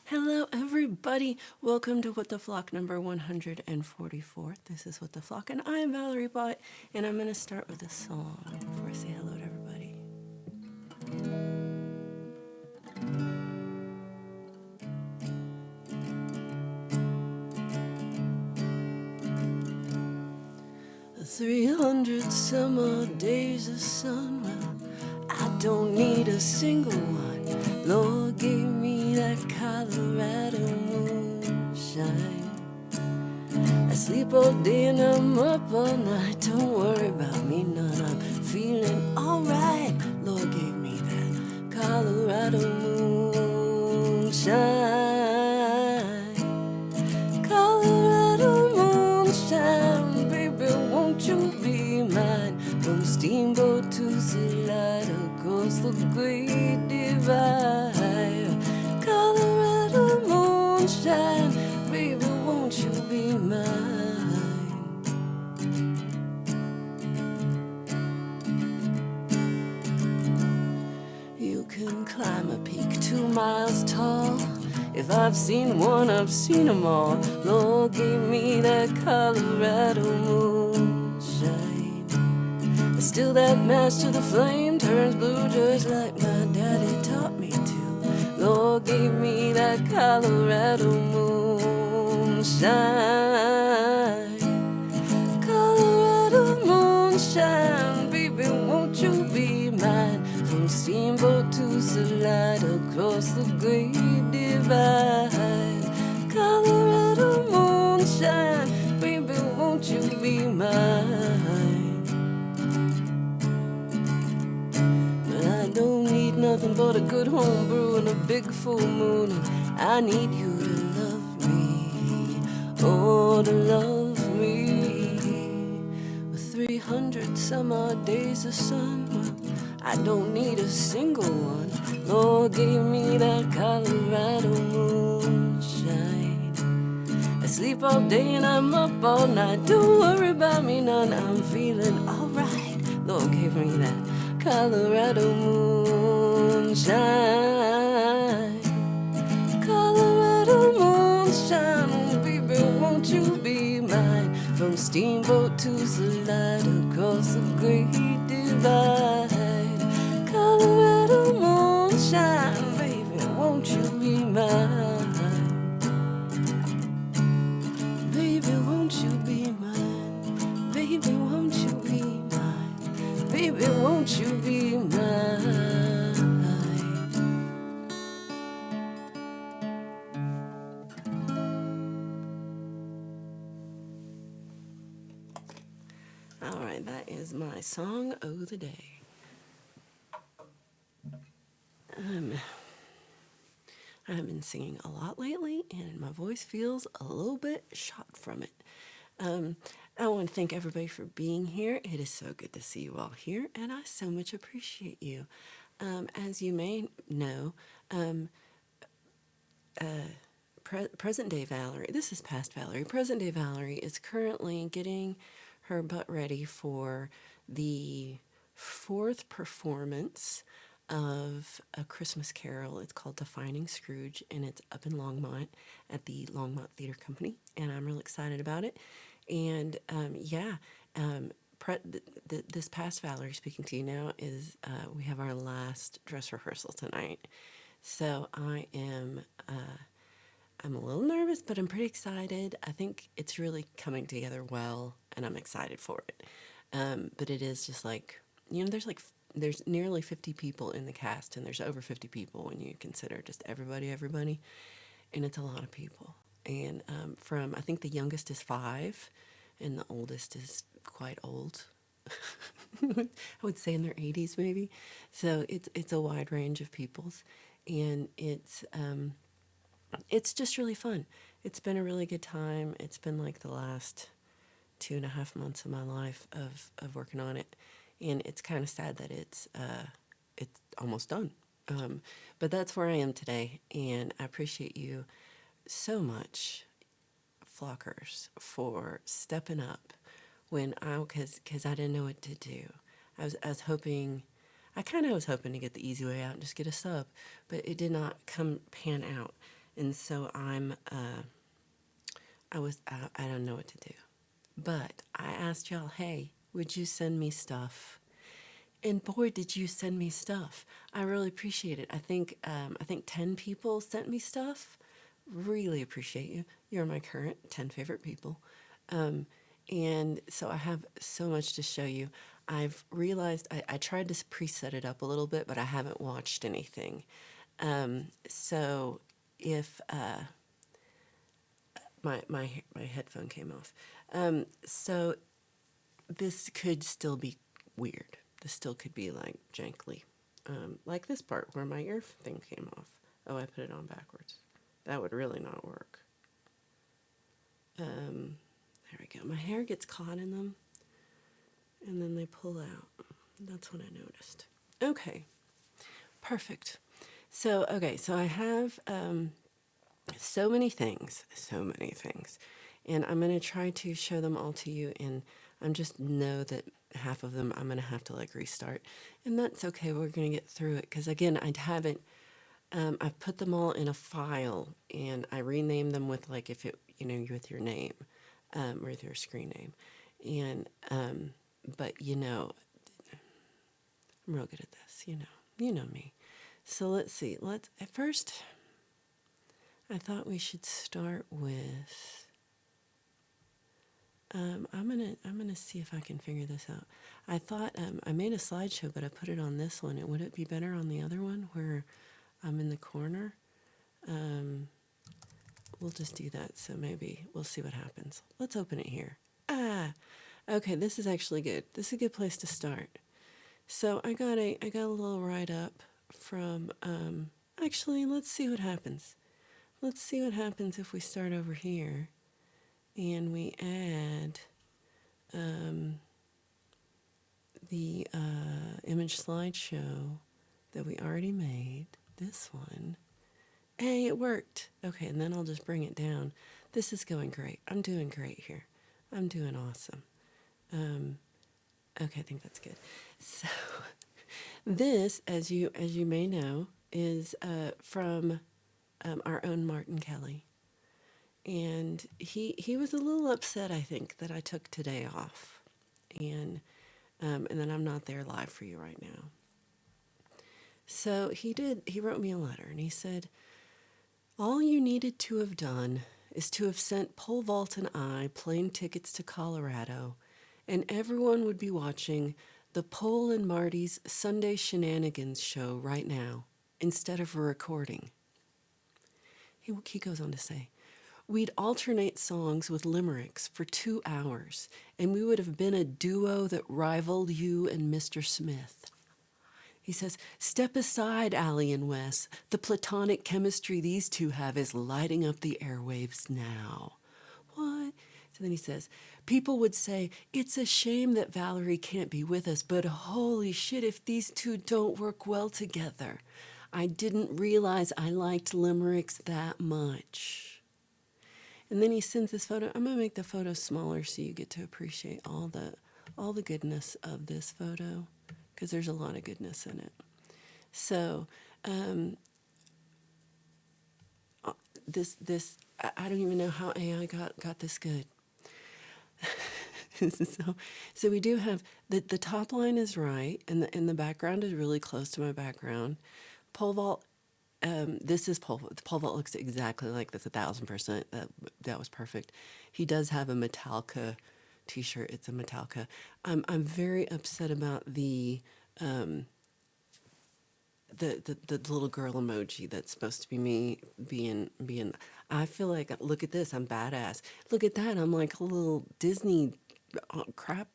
Hello, everybody. Welcome to What the Flock number 144. This is What the Flock, and I am Valerie Bott, and I'm going to start with a song before I say hello to everybody. The 300 summer days of sun, well, I don't need a single one. Lord gave me that Colorado moonshine. I sleep all day and I'm up all night. Don't worry about me none, I'm feeling alright. Lord gave me that Colorado moonshine. Colorado moonshine, baby, won't you be mine? From Steamboat to Salida, across the Great Divide. Colorado moonshine, baby, won't you be mine? You can climb a peak 2 miles tall. If I've seen one, I've seen them all. Lord gave me that Colorado moonshine. But still that match to the flame turns blue just like my daddy taught me to. Lord gave me that Colorado moonshine. Colorado moonshine, baby, won't you be mine? From Steamboat to Salida, across the Great Divide. Colorado moonshine, baby, won't you be mine? But I don't need nothing but a good home brew and a big full moon, and I need you to love me, oh, to love me. With 300 summer days of sun, well, I don't need a single one. Lord gave me that Colorado moonshine. I sleep all day and I'm up all night. Don't worry about me none, I'm feeling alright. Lord gave me that Colorado moonshine. Colorado moonshine, baby, won't you be mine? From Steamboat to Salida, across the Great Divide. Colorado moonshine, baby, won't you be mine? Baby, won't you be mine? Baby, won't you be mine? Baby, won't you be mine? All right, that is my song of the day. I have been singing a lot lately, and my voice feels a little bit shot from it. I want to thank everybody for being here. It is so good to see you all here, and I so much appreciate you. As you may know, present day Valerie, this is past Valerie, present day Valerie is currently getting her butt ready for the fourth performance of A Christmas Carol. It's called Defining Scrooge, and it's up in Longmont at the Longmont Theater Company, and I'm really excited about it. And this past Valerie speaking to you now is we have our last dress rehearsal tonight. So I'm a little nervous, but I'm pretty excited. I think it's really coming together well, and I'm excited for it. But it is just like, there's nearly 50 people in the cast, and there's over 50 people when you consider just everybody, and it's a lot of people. And I think the youngest is 5, and the oldest is quite old. I would say in their 80s maybe. So it's a wide range of peoples, and it's just really fun. It's been a really good time. It's been like the last 2.5 months of my life of working on it, and it's kind of sad that it's almost done. But that's where I am today, and I appreciate you so much, flockers, for stepping up when because I didn't know what to do. I was hoping. I kind of was hoping to get the easy way out and just get a sub, but it did not pan out. And so I don't know what to do. But I asked y'all, hey, would you send me stuff? And boy, did you send me stuff. I really appreciate it. I think 10 people sent me stuff. Really appreciate you. You're my current 10 favorite people. Um, and so I have so much to show you. I've realized I tried to preset it up a little bit, but I haven't watched anything. So if my headphone came off. So this could still be weird. This still could be like jankly. Like this part where my ear thing came off. Oh, I put it on backwards. That would really not work. There we go. My hair gets caught in them and then they pull out. That's what I noticed. Okay, perfect. So I have so many things, and I'm going to try to show them all to you, and I'm just know that half of them I'm going to have to like restart, and that's okay. We're going to get through it because again, I haven't. I've put them all in a file, and I rename them with like if it with your name, or with your screen name, and but I'm real good at this. You know me. So let's see. Let's at first. I thought we should start with. I'm gonna see if I can figure this out. I thought I made a slideshow, but I put it on this one. And would it be better on the other one where I'm in the corner? We'll just do that. So maybe we'll see what happens. Let's open it here. Okay. This is actually good. This is a good place to start. So I got a little write up from. Actually, let's see what happens. Let's see what happens if we start over here and we add the image slideshow that we already made, this one. Hey, it worked. Okay, and then I'll just bring it down. This is going great. I'm doing great here. I'm doing awesome. Okay, I think that's good. So this, as you may know, is from our own Martin Kelly. And he was a little upset, I think, that I took today off. And then I'm not there live for you right now. So he wrote me a letter and he said, all you needed to have done is to have sent Pole Vault and I plane tickets to Colorado, and everyone would be watching the Pole and Marty's Sunday Shenanigans show right now, instead of a recording. He goes on to say, we'd alternate songs with limericks for 2 hours, and we would have been a duo that rivaled you and Mr. Smith. He says, step aside, Allie and Wes. The platonic chemistry these two have is lighting up the airwaves now. What? So then he says, people would say, it's a shame that Valerie can't be with us, but holy shit, if these two don't work well together. I didn't realize I liked limericks that much. And then he sends this photo. I'm going to make the photo smaller so you get to appreciate all the goodness of this photo, because there's a lot of goodness in it. So this I don't even know how AI got this good. so we do have the top line is right, and the background is really close to my background. Pole vault. This is pole. The pole vault looks exactly like this, 1,000%. That was perfect. He does have a Metallica T-shirt. It's a Metallica. I'm very upset about the little girl emoji that's supposed to be me being. I feel like, look at this, I'm badass. Look at that, I'm like a little Disney crap.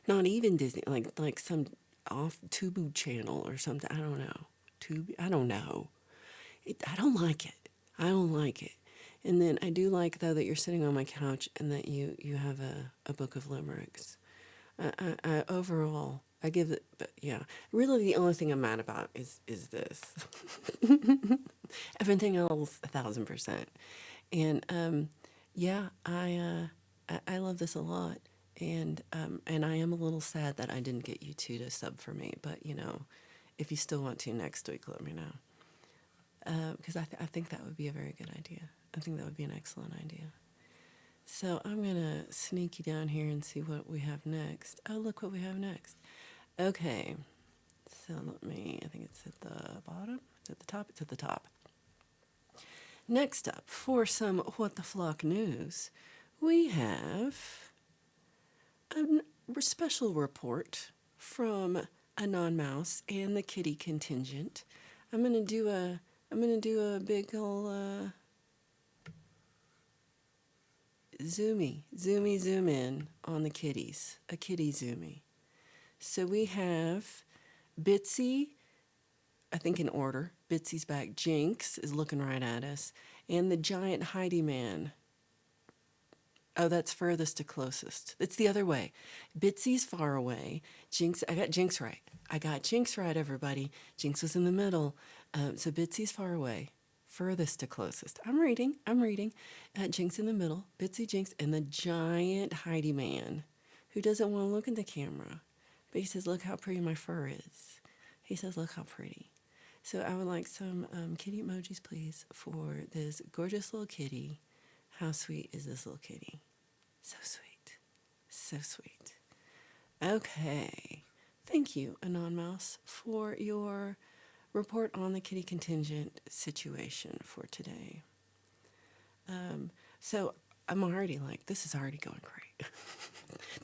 Not even Disney, like some off Tubu channel or something. I don't know. I don't know. I don't like it. I don't like it. And then I do like, though, that you're sitting on my couch and that you have a book of limericks. Overall, I give it, but yeah, really the only thing I'm mad about is this. Everything else, 1,000%. And yeah, I love this a lot, and I am a little sad that I didn't get you two to sub for me. But if you still want to next week, let me know. because I think that would be a very good idea. I think that would be an excellent idea. So I'm going to sneak you down here and see what we have next. Oh, look what we have next. Okay. So I think it's at the bottom. It's at the top. It's at the top. Next up, for some What the Flock news, we have a special report from Anon Mouse and the Kitty contingent. I'm gonna do a big ol' zoom in on the kitties, a kitty zoomy. So we have Bitsy, I think in order. Bitsy's back. Jinx is looking right at us. And the giant Heidi man. Oh, that's furthest to closest. It's the other way. Bitsy's far away. Jinx, I got Jinx right. Everybody. Jinx was in the middle. So Bitsy's far away. Furthest to closest. I'm reading. Jinx in the middle. Bitsy, Jinx, and the giant Heidi man who doesn't want to look at the camera. But he says, look how pretty my fur is. He says, look how pretty. So I would like some kitty emojis, please, for this gorgeous little kitty. How sweet is this little kitty? So sweet. So sweet. Okay. Thank you, Anon Mouse, for your report on the kitty contingent situation for today. So I'm already like, this is already going great.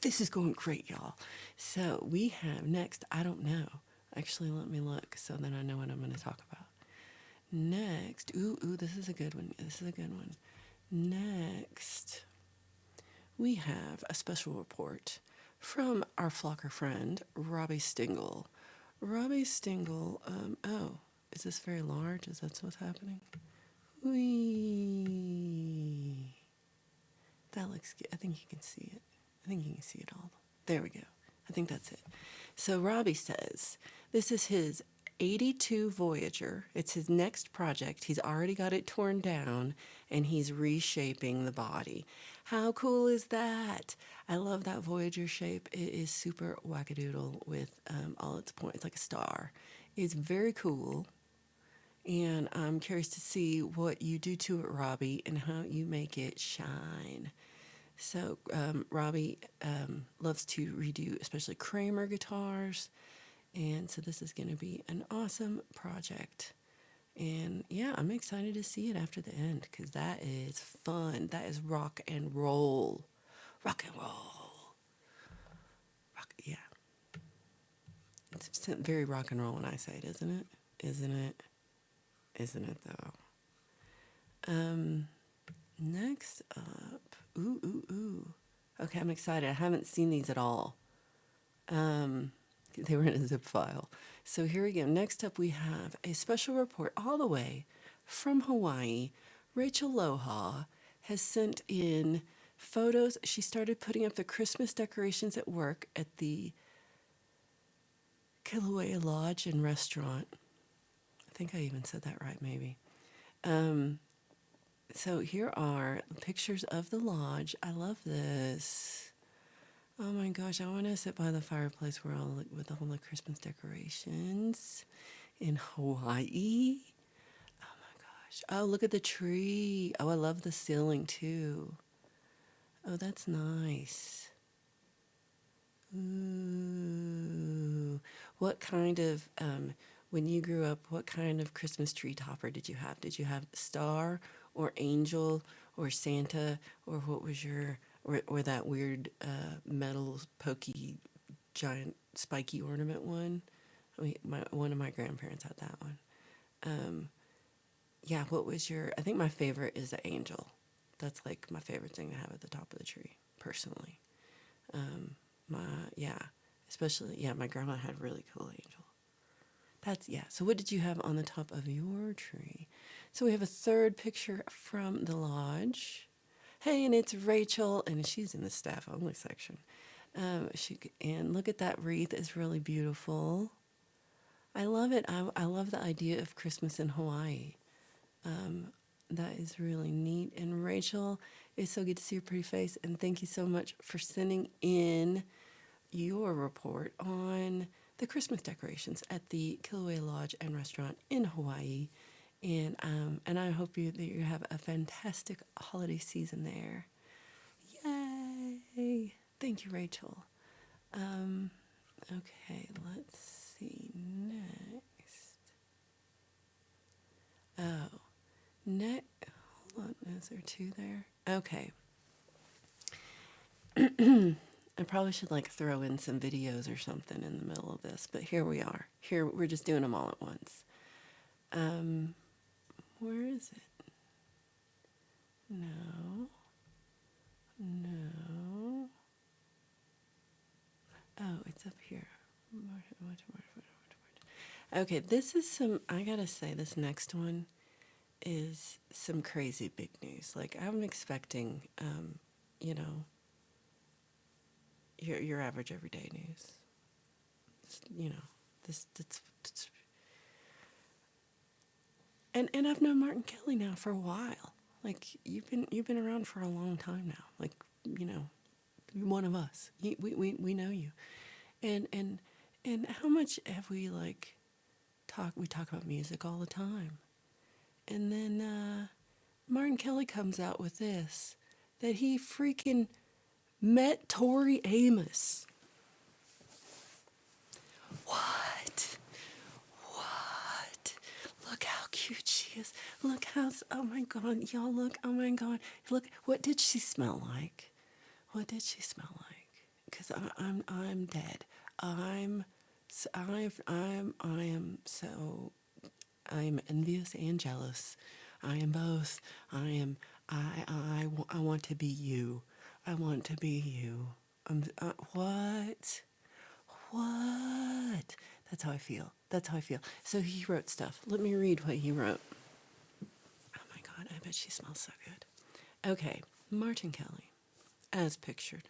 This is going great, y'all. So we have next, I don't know. Actually, let me look so then I know what I'm going to talk about. Next, this is a good one. Next, we have a special report from our flocker friend, Robbie Stingle. Robbie Stingle, is this very large? Is that what's happening? Whee! That looks good. I think you can see it. I think you can see it all. There we go. I think that's it. So Robbie says this is his 82 Voyager. It's his next project. He's already got it torn down and he's reshaping the body. How cool is that? I love that Voyager shape. It is super wackadoodle with all its points. It's like a star. It's very cool. And I'm curious to see what you do to it, Robbie, and how you make it shine. So Robbie loves to redo especially Kramer guitars. And so this is going to be an awesome project. And yeah, I'm excited to see it after the end because that is fun. That is rock and roll. Rock and roll. Yeah. It's very rock and roll when I say it, isn't it? Isn't it though? Next up. Okay, I'm excited. I haven't seen these at all. They were in a zip file. So here we go. Next up, we have a special report all the way from Hawaii. Rachel Loha has sent in photos. She started putting up the Christmas decorations at work at the Kilauea Lodge and Restaurant. I think I even said that right, maybe. So here are pictures of the lodge. I love this. Oh my gosh, I want to sit by the fireplace with all the Christmas decorations in Hawaii. Oh my gosh. Oh, look at the tree. Oh, I love the ceiling too. Oh, that's nice. Ooh. What kind of, when you grew up, what kind of Christmas tree topper did you have? Did you have star or angel or Santa, or what was your, or that weird metal pokey giant spiky ornament one? I mean, one of my grandparents had that one. Yeah, what was your, I think my favorite is the angel. That's like my favorite thing to have at the top of the tree, personally. My grandma had a really cool angel. So what did you have on the top of your tree? So we have a third picture from the lodge. Hey, and it's Rachel, and she's in the staff only section. And look at that wreath, it's really beautiful. I love it. I love the idea of Christmas in Hawaii. That is really neat. And Rachel, it's so good to see your pretty face, and thank you so much for sending in your report on the Christmas decorations at the Kilauea Lodge and Restaurant in Hawaii. And I hope that you have a fantastic holiday season there. Yay! Thank you, Rachel. Um, okay, let's see next. Oh, next. Hold on, is there two there? Okay. I probably should like throw in some videos or something in the middle of this, but here we are. Here we're just doing them all at once. Where is it? No. No. Oh, it's up here. Okay, this is some, I gotta say, this next one is some crazy big news. Like, I'm expecting, you know, your average everyday news. You know, that's and I've known Martin Kelly now for a while. Like, you've been around for a long time now. Like, you know, you're one of us. We know you. And how much have we like we talk about music all the time. And then Martin Kelly comes out with this, that he freaking met Tori Amos. What? What? Look how cute she is. Look how, oh my God, y'all look, oh my God. Look, what did she smell like? What did she smell like? Because I'm dead. I am so, I am envious and jealous. I am both. I want to be you. I want to be you. What? What? That's how I feel. That's how I feel. So he wrote stuff. Let me read what he wrote. Oh my God, I bet she smells so good. Okay, Martin Kelly, as pictured,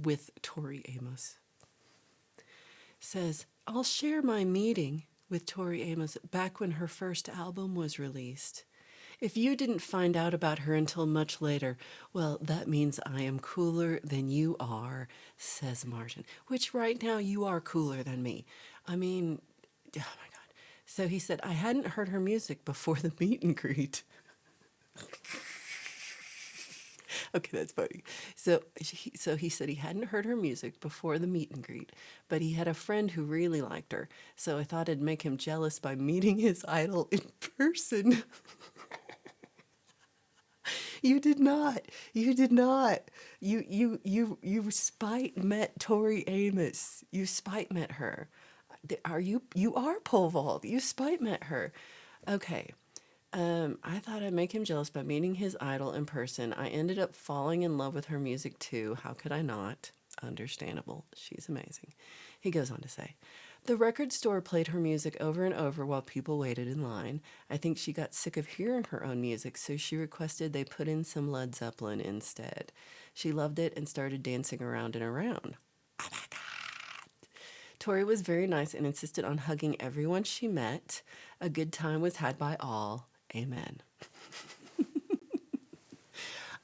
with Tori Amos, says, I'll share my meeting with Tori Amos back when her first album was released. If you didn't find out about her until much later, well, that means I am cooler than you are, says Martin. Which right now you are cooler than me. I mean, oh my God. So he said, I hadn't heard her music before the meet and greet. Okay, that's funny. So he said he hadn't heard her music before the meet and greet, but he had a friend who really liked her. So I thought it'd make him jealous by meeting his idol in person. You did not. You did not. You spite met Tori Amos. You spite met her. You are pole vault. You spite met her. Okay. I thought I'd make him jealous by meeting his idol in person. I ended up falling in love with her music too. How could I not? Understandable. She's amazing. He goes on to say, the record store played her music over and over while people waited in line. I think she got sick of hearing her own music, so she requested they put in some Led Zeppelin instead. She loved it and started dancing around and around. Oh my God. Tori was very nice and insisted on hugging everyone she met. A good time was had by all. Amen.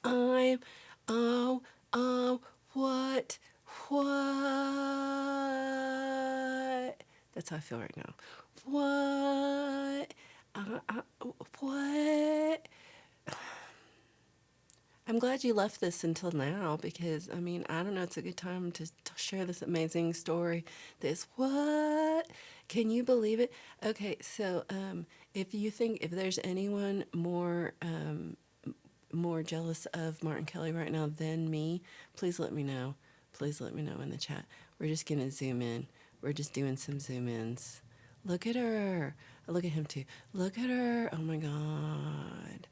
I'm, oh, oh, what? That's how I feel right now. What? What? I'm glad you left this until now because, I mean, I don't know, it's a good time to share this amazing story. This, what? Can you believe it? Okay, so if there's anyone more jealous of Martin Kelly right now than me, please let me know. Please let me know in the chat. We're just going to zoom in. We're just doing some zoom ins. Look at her. Look at him too. Look at her. Oh my God.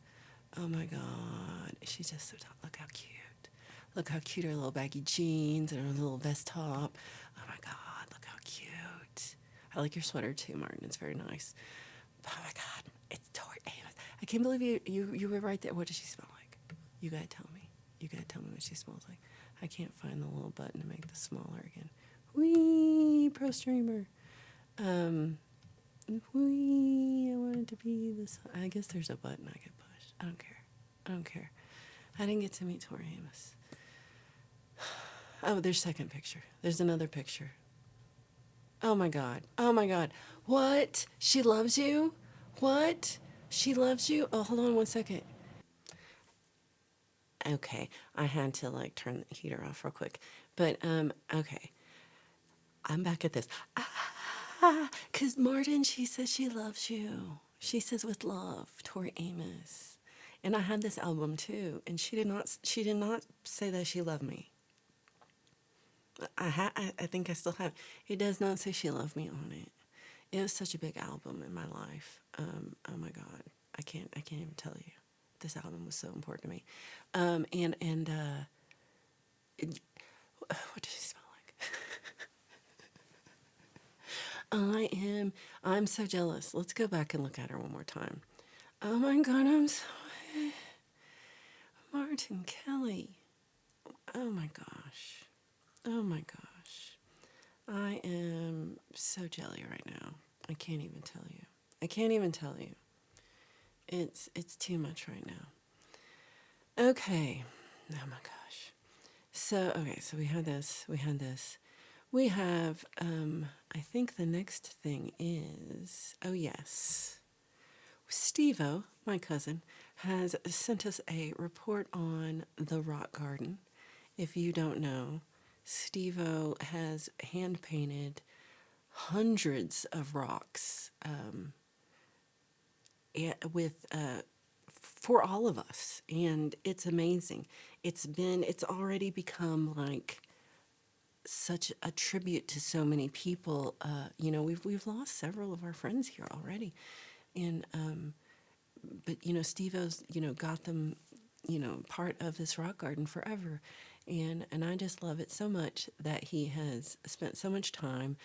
Oh my God. She's just so tall. Look how cute. Look how cute her little baggy jeans and her little vest top. Oh my God. Look how cute. I like your sweater too, Martin. It's very nice. Oh my God. It's Tori Amos. I can't believe you were right there. What does she smell like? You gotta tell me. You gotta tell me what she smells like. I can't find the little button to make this smaller again. Wee, pro streamer. Wee, I want it to be this. I guess there's a button I could push. I don't care. I don't care. I didn't get to meet Tori Amos. Oh, there's second picture. There's another picture. Oh my God. Oh my God. What? She loves you? What? She loves you. Oh, hold on one second. Okay, I had to like turn the heater off real quick. But okay, I'm back at this. Cause Martin, she says she loves you. She says with love, Tori Amos. And I had this album too, and she did not say that she loved me. I think I still have. It does not say she loved me on it. It was such a big album in my life. Oh my God, I can't even tell you. This album was so important to me. It, what does she smell like? I'm so jealous. Let's go back and look at her one more time. Oh my God, I'm so Martin Kelly. Oh my gosh. Oh my gosh. I am so jelly right now. I can't even tell you. I can't even tell you. It's too much right now. Okay. Oh my gosh. So okay, so we had this. We had this. We have I think the next thing is oh yes. Steve-O, my cousin, has sent us a report on the rock garden. If you don't know, Steve-O has hand painted hundreds of rocks with for all of us, and it's amazing. It's already become like such a tribute to so many people. We've lost several of our friends here already, and but Steve-O's got them part of this rock garden forever, and I just love it so much that he has spent so much time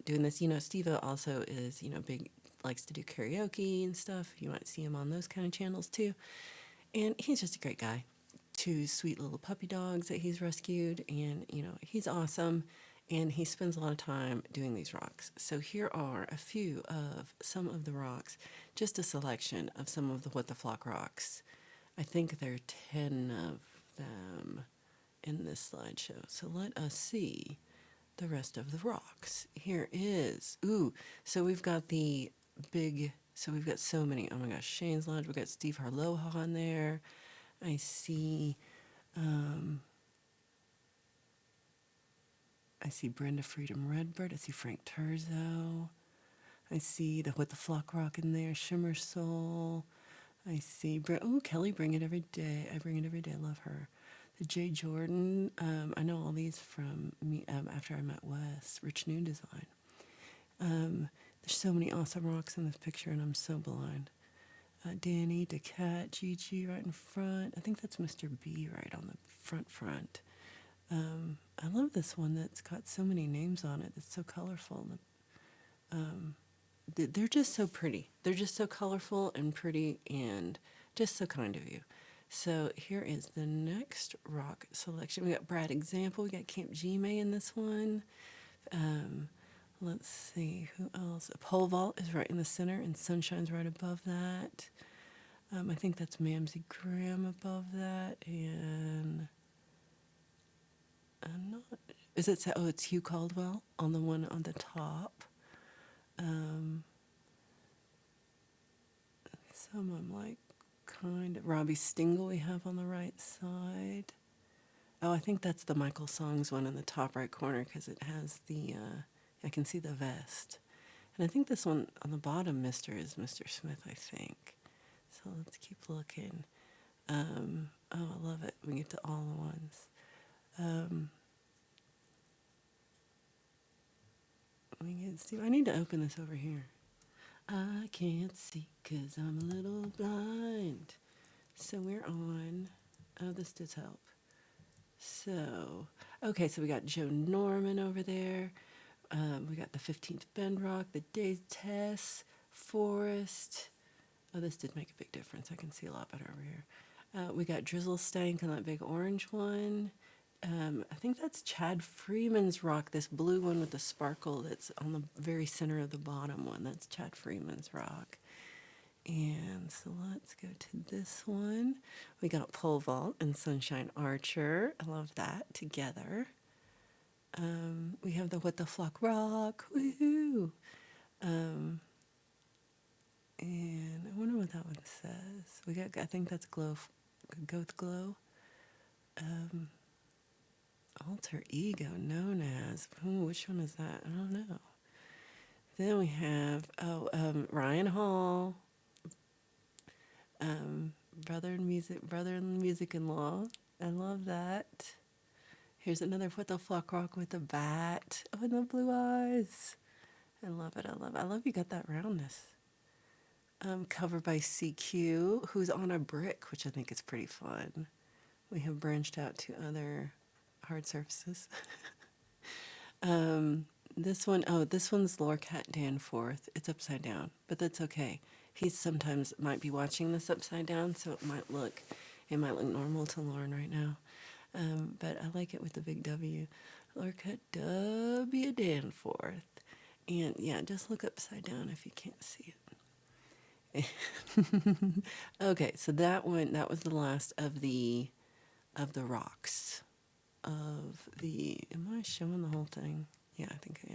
doing this. Steve-O also is big, likes to do karaoke and stuff. You might see him on those kind of channels too, and he's just a great guy. Two sweet little puppy dogs that he's rescued, and he's awesome, and he spends a lot of time doing these rocks. So here are a few of some of the rocks, just a selection of some of the What the Flock rocks. I think there are 10 of them in this slideshow. So let us see the rest of the rocks. Here is, so we've got the so we've got so many. Oh my gosh, Shane's Lodge. We've got Steve Harloha on there. I see, I see Brenda Freedom Redbird. I see Frank Turzo. I see the What the Flock rock in there. Shimmer Soul. I see, Kelly Bring It Every Day. I Bring It Every Day. I love her. The J. Jordan. I know all these from me after I met Wes. Rich New Design. There's so many awesome rocks in this picture, and I'm so blind. Danny, DeCat, Gigi right in front. I think that's Mr. B right on the front. I love this one that's got so many names on it. It's so colorful. They're just so pretty. They're just so colorful and pretty and just so kind of you. So here is the next rock selection. We got Brad Example. We got Camp G-May in this one. Let's see, who else? Pole Vault is right in the center, and Sunshine's right above that. I think that's Mamsie Graham above that, and I'm not. Is it? Oh, it's Hugh Caldwell on the one on the top. Some I'm like kind of Robbie Stingle we have on the right side. Oh, I think that's the Michael Songs one in the top right corner because it has the. I can see the vest, and I think this one on the bottom, Mister, is Mr. Smith. I think. So let's keep looking. Oh, I love it. We get to all the ones. I need to open this over here. I can't see 'cause I'm a little blind. So we're on. Oh, this does help. So, okay, so we got Joe Norman over there. We got the 15th Bend Rock, the Days Tess, Forest. Oh, this did make a big difference. I can see a lot better over here. We got Drizzle Stank and that big orange one. I think that's Chad Freeman's rock, this blue one with the sparkle that's on the very center of the bottom one. That's Chad Freeman's rock. And so let's go to this one. We got Pole Vault and Sunshine Archer. I love that together. We have the What the Flock rock. Woohoo! And I wonder what that one says. We got, I think that's Glow, go with Glow. Alter Ego, known as, ooh, which one is that? I don't know. Then we have, Ryan Hall, brother in music-in-law. I love that. Here's another What the Fuck Rock with a bat. Oh, and the blue eyes. I love it. I love you got that roundness. Covered by CQ, who's on a brick, which I think is pretty fun. We have branched out to other hard surfaces. This one's Lorcat Danforth. It's upside down, but that's okay. He sometimes might be watching this upside down, so it might look normal to Lauren right now. But I like it with the big W. Lorcat W Danforth. And yeah, just look upside down if you can't see it. Okay, so that was the last of the rocks of the. Am I showing the whole thing? Yeah, I think I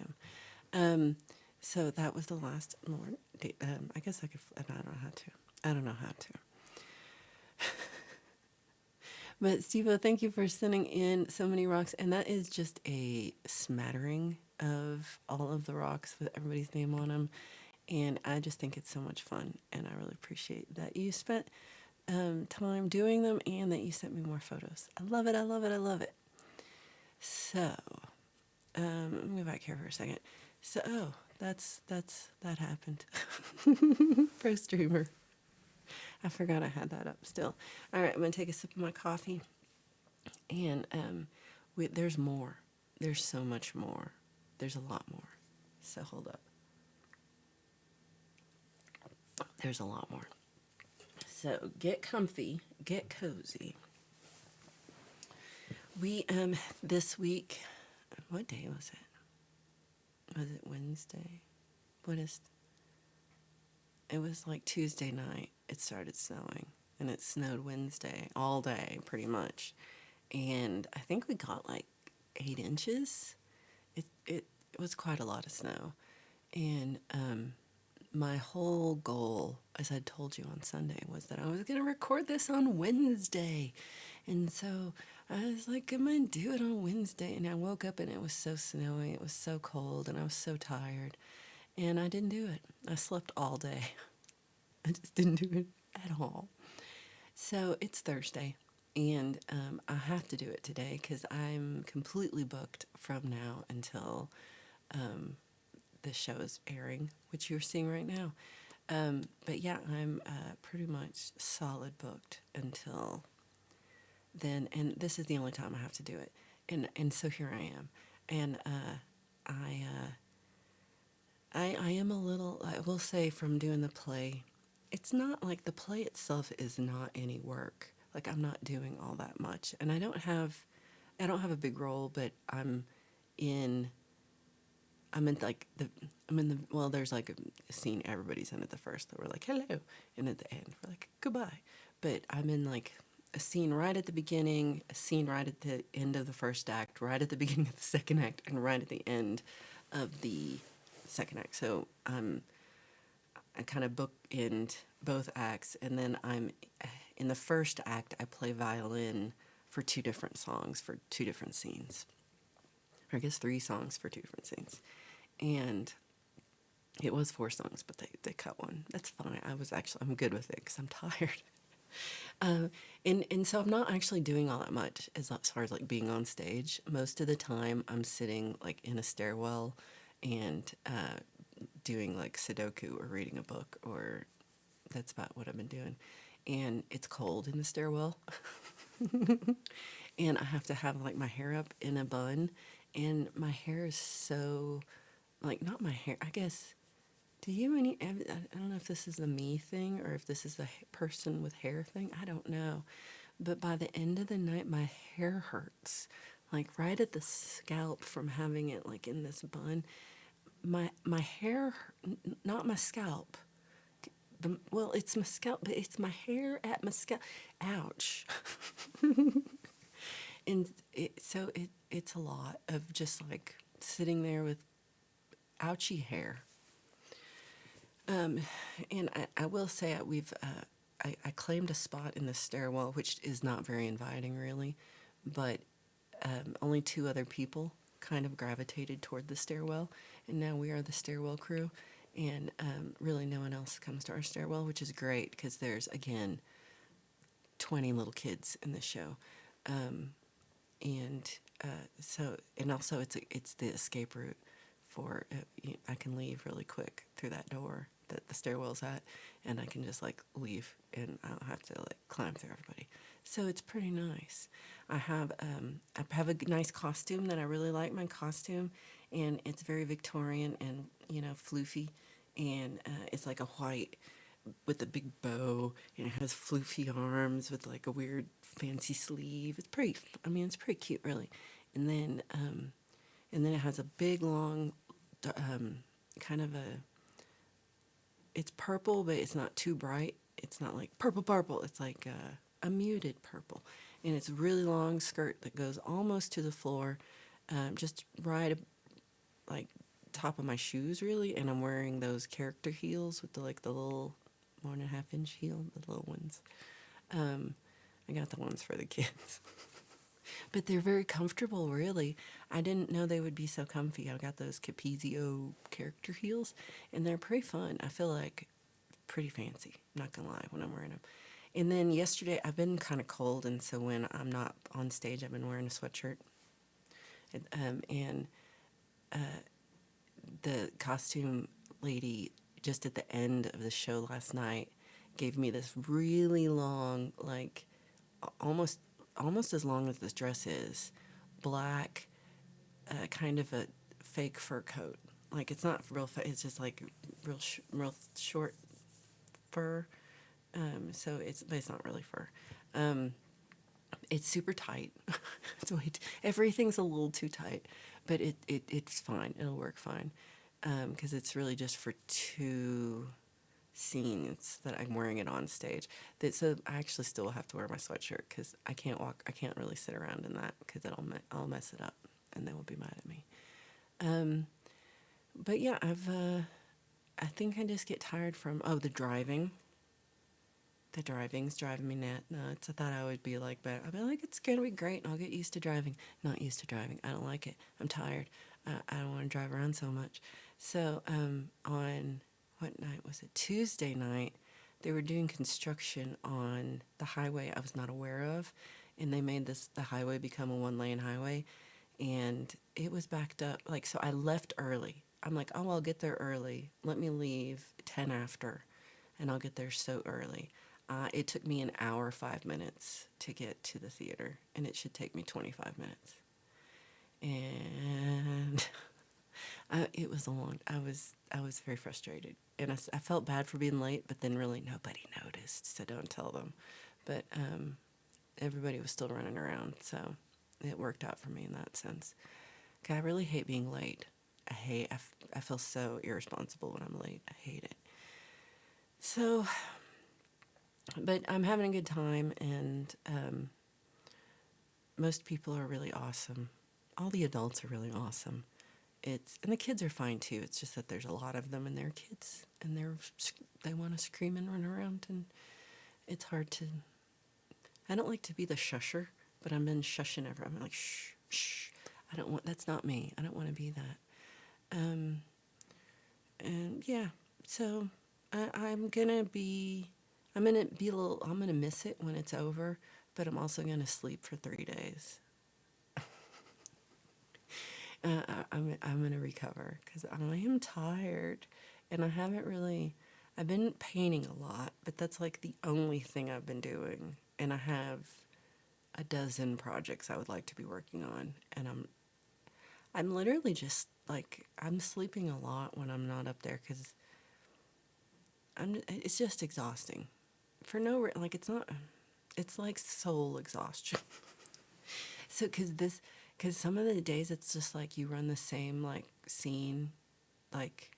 am. So that was the last. Lord, I guess I could. I don't know how to. I don't know how to. But Steve-O, thank you for sending in so many rocks, and that is just a smattering of all of the rocks with everybody's name on them. And I just think it's so much fun, and I really appreciate that you spent time doing them and that you sent me more photos. I love it, I love it, I love it. So, let me go back here for a second. So, that happened. Pro streamer. I forgot I had that up still. All right, I'm going to take a sip of my coffee. And there's more. There's so much more. There's a lot more. So hold up. There's a lot more. So get comfy, get cozy. We, this week, what day was it? Was it Wednesday? It was like Tuesday night. It started snowing, and it snowed Wednesday all day, pretty much. And I think we got like 8 inches. It was quite a lot of snow. And my whole goal, as I told you on Sunday, was that I was going to record this on Wednesday. And so I was like, I'm going to do it on Wednesday. And I woke up and it was so snowy. It was so cold and I was so tired. And I didn't do it. I slept all day. I just didn't do it at all. So it's Thursday. And I have to do it today because I'm completely booked from now until this show is airing, which you're seeing right now. But yeah, I'm pretty much solid booked until then. And this is the only time I have to do it. And so here I am. And I am a little, I will say from doing the play, it's not like the play itself is not any work. Like I'm not doing all that much. And I don't have a big role, but I'm in well, there's like a scene everybody's in at the first that we're like, hello. And at the end, we're like, goodbye. But I'm in like a scene right at the beginning, a scene right at the end of the first act, right at the beginning of the second act, and right at the end of the second act. So I kind of bookend both acts, and then I'm in the first act. I play violin for 2 different songs for 2 different scenes, or I guess 3 songs for 2 different scenes, and it was 4 songs, but they cut one. That's fine. I'm good with it because I'm tired. And so I'm not actually doing all that much as far as like being on stage. Most of the time I'm sitting like in a stairwell and doing like Sudoku or reading a book, or that's about what I've been doing. And it's cold in the stairwell. And I have to have like my hair up in a bun, and my hair is so, like, not my hair, I guess. I don't know if this is a me thing or if this is a person with hair thing. I don't know. But by the end of the night, my hair hurts. Like right at the scalp from having it like in this bun. My hair, not my scalp. Well, it's my scalp, but it's my hair at my scalp. Ouch. And it's a lot of just like sitting there with ouchy hair. And I will say I claimed a spot in the stairwell, which is not very inviting, really, but only two other people kind of gravitated toward the stairwell, and now we are the stairwell crew, and really no one else comes to our stairwell, which is great because there's again 20 little kids in the show, and and also it's the escape route for I can leave really quick through that door that the stairwell's at, and I can just like leave and I don't have to like climb through everybody. So it's pretty nice. I have a nice costume that I really like, my costume, and it's very Victorian and floofy, and it's like a white with a big bow, and it has floofy arms with like a weird fancy sleeve. It's pretty. I mean, it's pretty cute, really. And then it has a big long, kind of a. It's purple, but it's not too bright. It's not like purple purple. It's like a muted purple, and it's a really long skirt that goes almost to the floor, just right like top of my shoes, really. And I'm wearing those character heels with the little 1.5 inch heel, the little ones. I got the ones for the kids. But they're very comfortable, really. I didn't know they would be so comfy. I got those Capezio character heels, and they're pretty fun. I feel like pretty fancy, not gonna lie, when I'm wearing them. And then yesterday, I've been kind of cold, and so when I'm not on stage, I've been wearing a sweatshirt. And the costume lady, just at the end of the show last night, gave me this really long, like almost as long as this dress is, black, kind of a fake fur coat. Like it's not real, it's just like real short fur. But it's not really fur. It's super tight. Everything's a little too tight, but it's fine. It'll work fine, because it's really just for two scenes that I'm wearing it on stage. So I actually still have to wear my sweatshirt because I can't walk. I can't really sit around in that because I'll mess it up, and they will be mad at me. But yeah, I think I just get tired from the driving. The driving's driving me nuts. I thought I would be like, but I'll be like, it's gonna be great, and I'll get used to driving. Not used to driving. I don't like it. I'm tired. I don't want to drive around so much. So on what night was it? Tuesday night, they were doing construction on the highway I was not aware of, and they made the highway become a 1-lane highway, and it was backed up. Like, so I left early. I'm like, oh, I'll get there early. Let me leave 10 after, and I'll get there so early. It took me an hour, 5 minutes to get to the theater, and it should take me 25 minutes. And it was I was very frustrated, and I felt bad for being late, but then really nobody noticed, so don't tell them. But everybody was still running around, so it worked out for me in that sense. 'Cause I really hate being late. I feel so irresponsible when I'm late. I hate it. So, but I'm having a good time, and most people are really awesome. All the adults are really awesome. And the kids are fine too. It's just that there's a lot of them, and they're kids, and they want to scream and run around, and it's hard to. I don't like to be the shusher, but I've been shushing everyone. I'm like shh, shh. I don't want. That's not me. I don't want to be that. And yeah, so I'm gonna be. I'm gonna be a little. I'm gonna miss it when it's over, but I'm also gonna sleep for 3 days. I'm gonna recover because I am tired, and I haven't really. I've been painting a lot, but that's like the only thing I've been doing, and I have a dozen projects I would like to be working on, and I'm literally just like I'm sleeping a lot when I'm not up there because it's just exhausting for like it's not. It's like soul exhaustion. So because some of the days it's just like you run the same like scene, like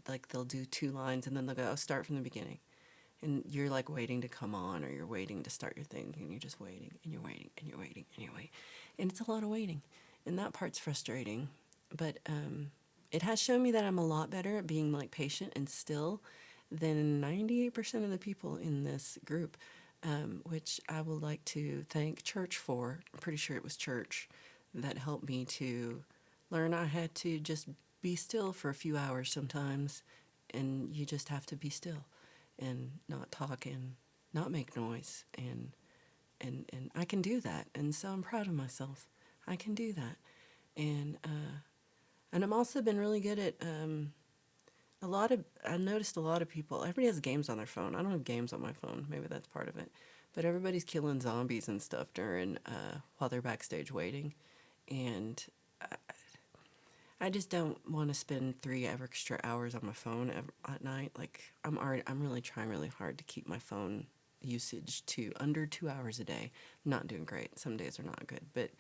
like they'll do 2 lines and then they'll go, oh, start from the beginning, and you're like waiting to come on, or you're waiting to start your thing, and you're just waiting and you're waiting and you're waiting and you're waiting, and it's a lot of waiting, and that part's frustrating, but it has shown me that I'm a lot better at being like patient and still than 98% of the people in this group, which I would like to thank church for. I'm pretty sure it was church that helped me to learn I had to just be still for a few hours sometimes, and you just have to be still and not talk and not make noise, and I can do that, and so I'm proud of myself. I can do that, and I'm also been really good at I noticed a lot of people, everybody has games on their phone. I don't have games on my phone. Maybe that's part of it. But everybody's killing zombies and stuff during, while they're backstage waiting. And I just don't want to spend 3 extra hours on my phone at night. Like, I'm really trying really hard to keep my phone usage to under 2 hours a day. Not doing great. Some days are not good. But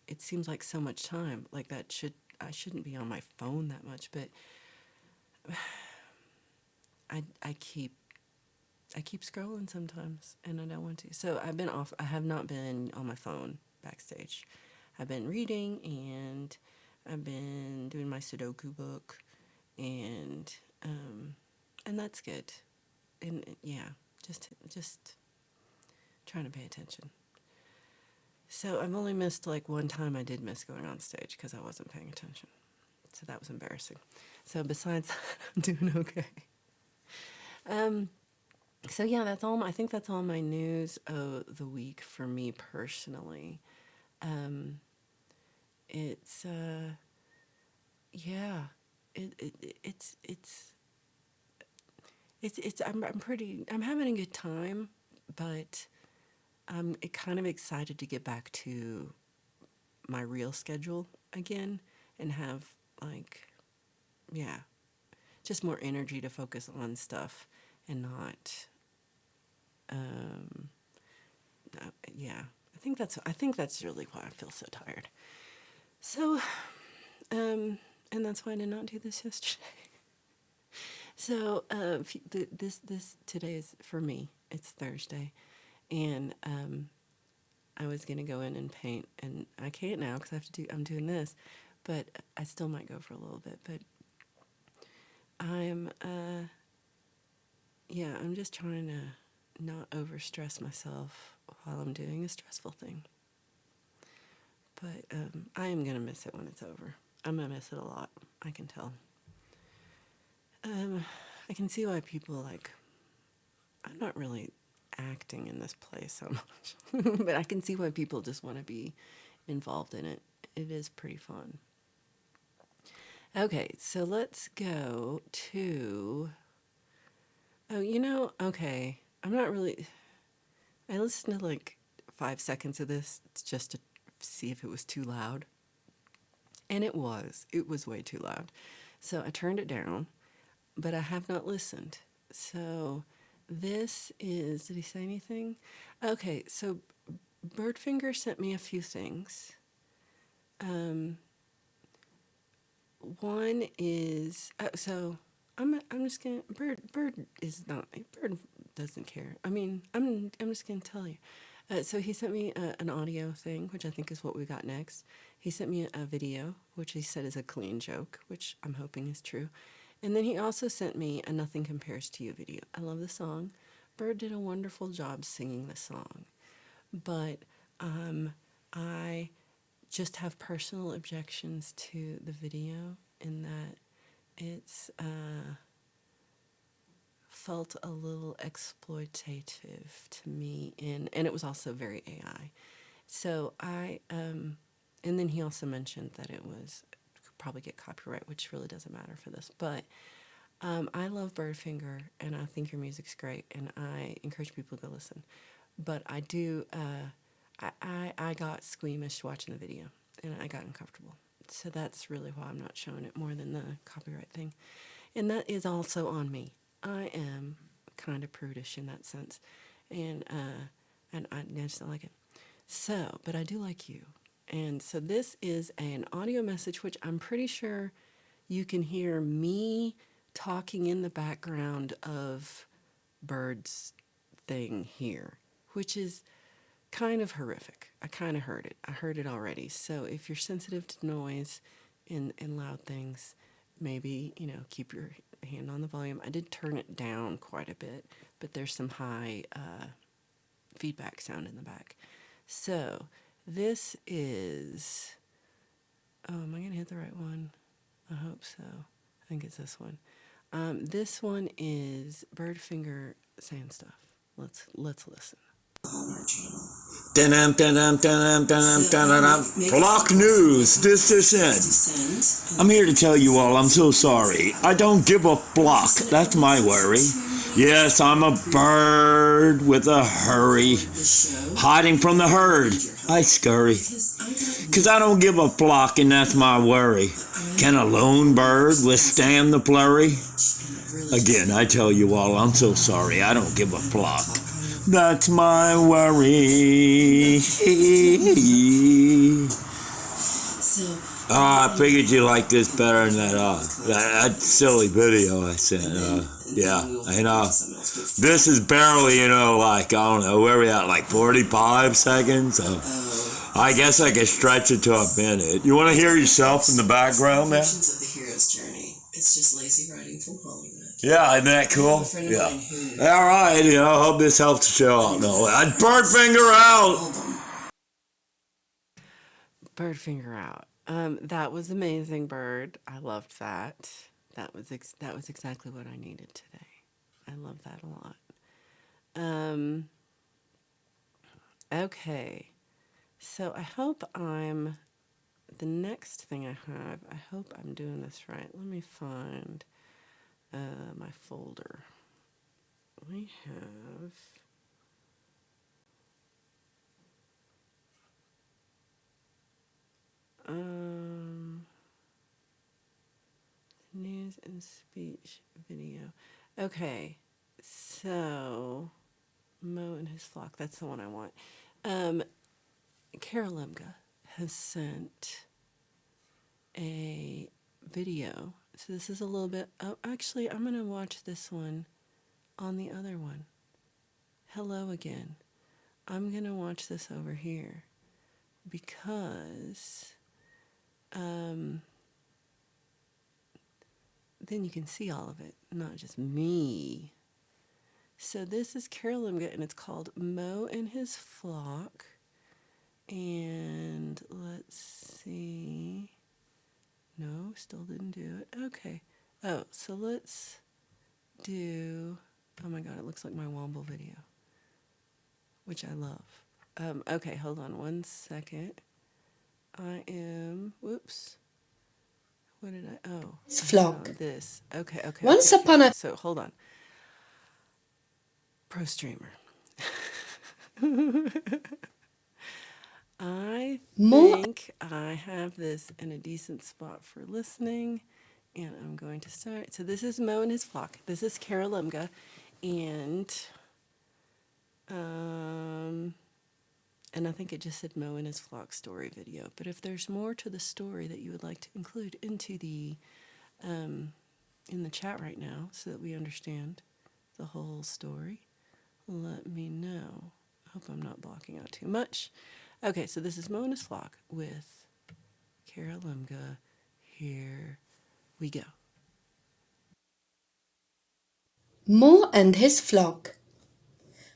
it seems like so much time. Like, I shouldn't be on my phone that much. But I keep scrolling sometimes, and I don't want to. So I've been off. I have not been on my phone backstage. I've been reading, and I've been doing my Sudoku book, and that's good. And yeah, just trying to pay attention. So I've only missed like one time I did miss going on stage because I wasn't paying attention. So that was embarrassing. So besides that, I'm doing okay. So yeah, I think that's all my news of the week for me personally. It's yeah, it's I'm having a good time, but I'm kind of excited to get back to my real schedule again and have like, yeah, just more energy to focus on stuff and not um yeah, I think that's really why I feel so tired. So and that's why I did not do this yesterday. So this today is for me. It's Thursday, and I was gonna go in and paint, and I can't now because I'm doing this, but I still might go for a little bit. But I'm yeah, I'm just trying to not overstress myself while I'm doing a stressful thing. But I am gonna miss it when it's over. I'm gonna miss it a lot. I can tell. I can see why people like. I'm not really acting in this place so much, but I can see why people just want to be involved in it. It is pretty fun. Okay, so let's go to. Oh, okay. I'm not really. I listened to like 5 seconds of this just to see if it was too loud. And it was. It was way too loud. So I turned it down, but I have not listened. So this is. Did he say anything? Okay, so Birdfinger sent me a few things. One is I'm just gonna Bird doesn't care. I mean I'm just gonna tell you. So he sent me an audio thing, which I think is what we got next. He sent me a video, which he said is a clean joke, which I'm hoping is true. And then he also sent me a Nothing Compares to You video. I love the song. Bird did a wonderful job singing the song. But I just have personal objections to the video in that it's felt a little exploitative to me, and it was also very AI. So and then he also mentioned that it could probably get copyright, which really doesn't matter for this. But I love Birdfinger, and I think your music's great, and I encourage people to go listen. But I do, I got squeamish watching the video, and I got uncomfortable. So that's really why I'm not showing it more than the copyright thing. And that is also on me. I am kind of prudish in that sense, and I just don't like it. So, but I do like you. And so this is an audio message, which I'm pretty sure you can hear me talking in the background of Bird's thing here, which is kind of horrific. I kind of heard it. I heard it already. So if you're sensitive to noise, in loud things, maybe, keep your hand on the volume. I did turn it down quite a bit, but there's some high feedback sound in the back. So this is, am I going to hit the right one? I hope so. I think it's this one. This one is Birdfinger saying stuff. Let's listen. Flock news, this. I'm here to tell you all I'm so sorry. I don't give a flock, that's my worry. Yes, I'm a bird with a hurry, hiding from the herd, I scurry. 'Cause I don't give a flock and that's my worry. Can a lone bird withstand the flurry? Again, I tell you all I'm so sorry, I don't give a flock. That's my worry. I figured you liked this better than that silly video I sent. Yeah, I know. This is barely, like, I don't know, where are we at, like 45 seconds? So I guess I could stretch it to a minute. You want to hear yourself in the background there? Of the hero's journey. It's just lazy writing from Hollywood. Yeah, isn't that cool? Yeah. All right, hope this helps the show out. No, I'd Birdfinger out. Birdfinger out. That was amazing, Bird. I loved that. That was exactly what I needed today. I love that a lot. Okay. So I hope the next thing I hope I'm doing this right. Let me find my folder. We have news and speech video. Okay, so Mo and his flock, that's the one I want. Carol Lemga has sent a video. So this is a little bit, actually, I'm going to watch this one on the other one. Hello again. I'm going to watch this over here because then you can see all of it, not just me. So this is Carol Lemga, and it's called Mo and His Flock. And let's see. No, still didn't do it. Okay. Oh, so let's do... Oh my God, it looks like my Womble video, which I love. Okay, hold on one second. Whoops. What did I... Oh. Flock. This. Okay. Once upon a... So, hold on. Pro streamer. I think I have this in a decent spot for listening, and I'm going to start. So this is Mo and His Flock. This is Carol Lemga, and I think it just said Mo and His Flock story video. But if there's more to the story that you would like to include into the in the chat right now, so that we understand the whole story, let me know. I hope I'm not blocking out too much. Okay, so this is Mo and His Flock with Carol Lemga. Here we go. Mo and His Flock.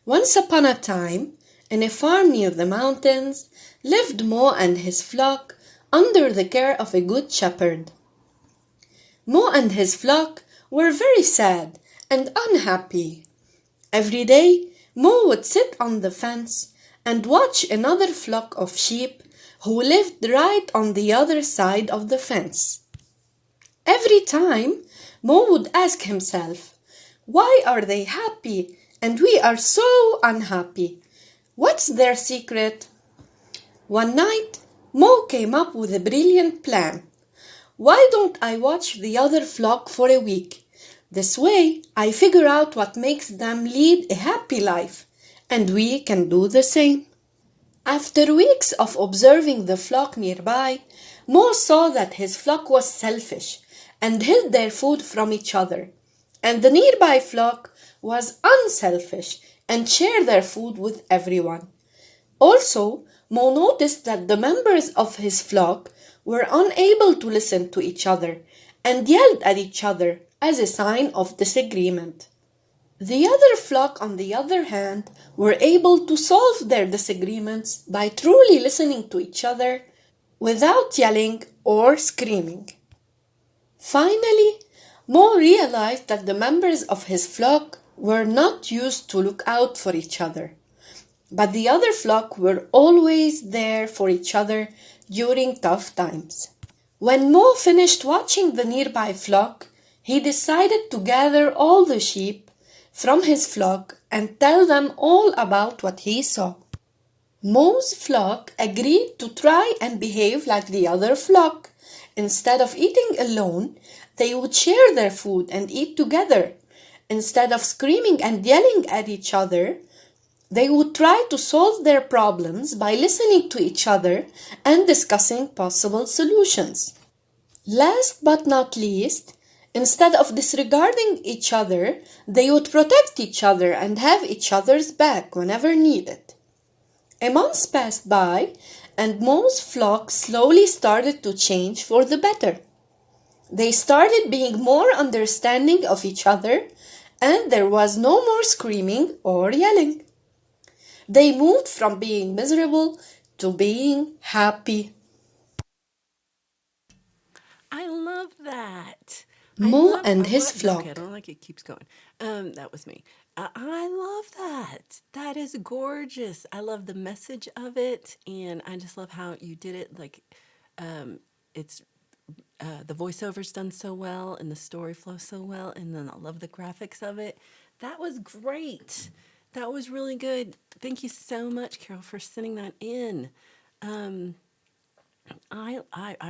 Once upon a time, in a farm near the mountains, lived Mo and his flock under the care of a good shepherd. Mo and his flock were very sad and unhappy. Every day, Mo would sit on the fence and watch another flock of sheep who lived right on the other side of the fence. Every time, Mo would ask himself, why are they happy and we are so unhappy? What's their secret? One night, Mo came up with a brilliant plan. Why don't I watch the other flock for a week? This way, I figure out what makes them lead a happy life, and we can do the same. After weeks of observing the flock nearby, Mo saw that his flock was selfish and hid their food from each other, and the nearby flock was unselfish and shared their food with everyone. Also, Mo noticed that the members of his flock were unable to listen to each other and yelled at each other as a sign of disagreement. The other flock, on the other hand, were able to solve their disagreements by truly listening to each other without yelling or screaming. Finally, Mo realized that the members of his flock were not used to look out for each other, but the other flock were always there for each other during tough times. When Mo finished watching the nearby flock, he decided to gather all the sheep from his flock and tell them all about what he saw. Mo's flock agreed to try and behave like the other flock. Instead of eating alone, they would share their food and eat together. Instead of screaming and yelling at each other, they would try to solve their problems by listening to each other and discussing possible solutions. Last but not least, instead of disregarding each other, they would protect each other and have each other's back whenever needed. A month passed by, and Mo's flock slowly started to change for the better. They started being more understanding of each other, and there was no more screaming or yelling. They moved from being miserable to being happy. I love that. Mo and his Okay, I flock. don't like it keeps going. That was me. I love that. That is gorgeous. I love the message of it, and I just love how you did it. Like, it's the voiceover's done so well, and the story flows so well, and then I love the graphics of it. That was great. That was really good. Thank you so much, Carol, for sending that in. I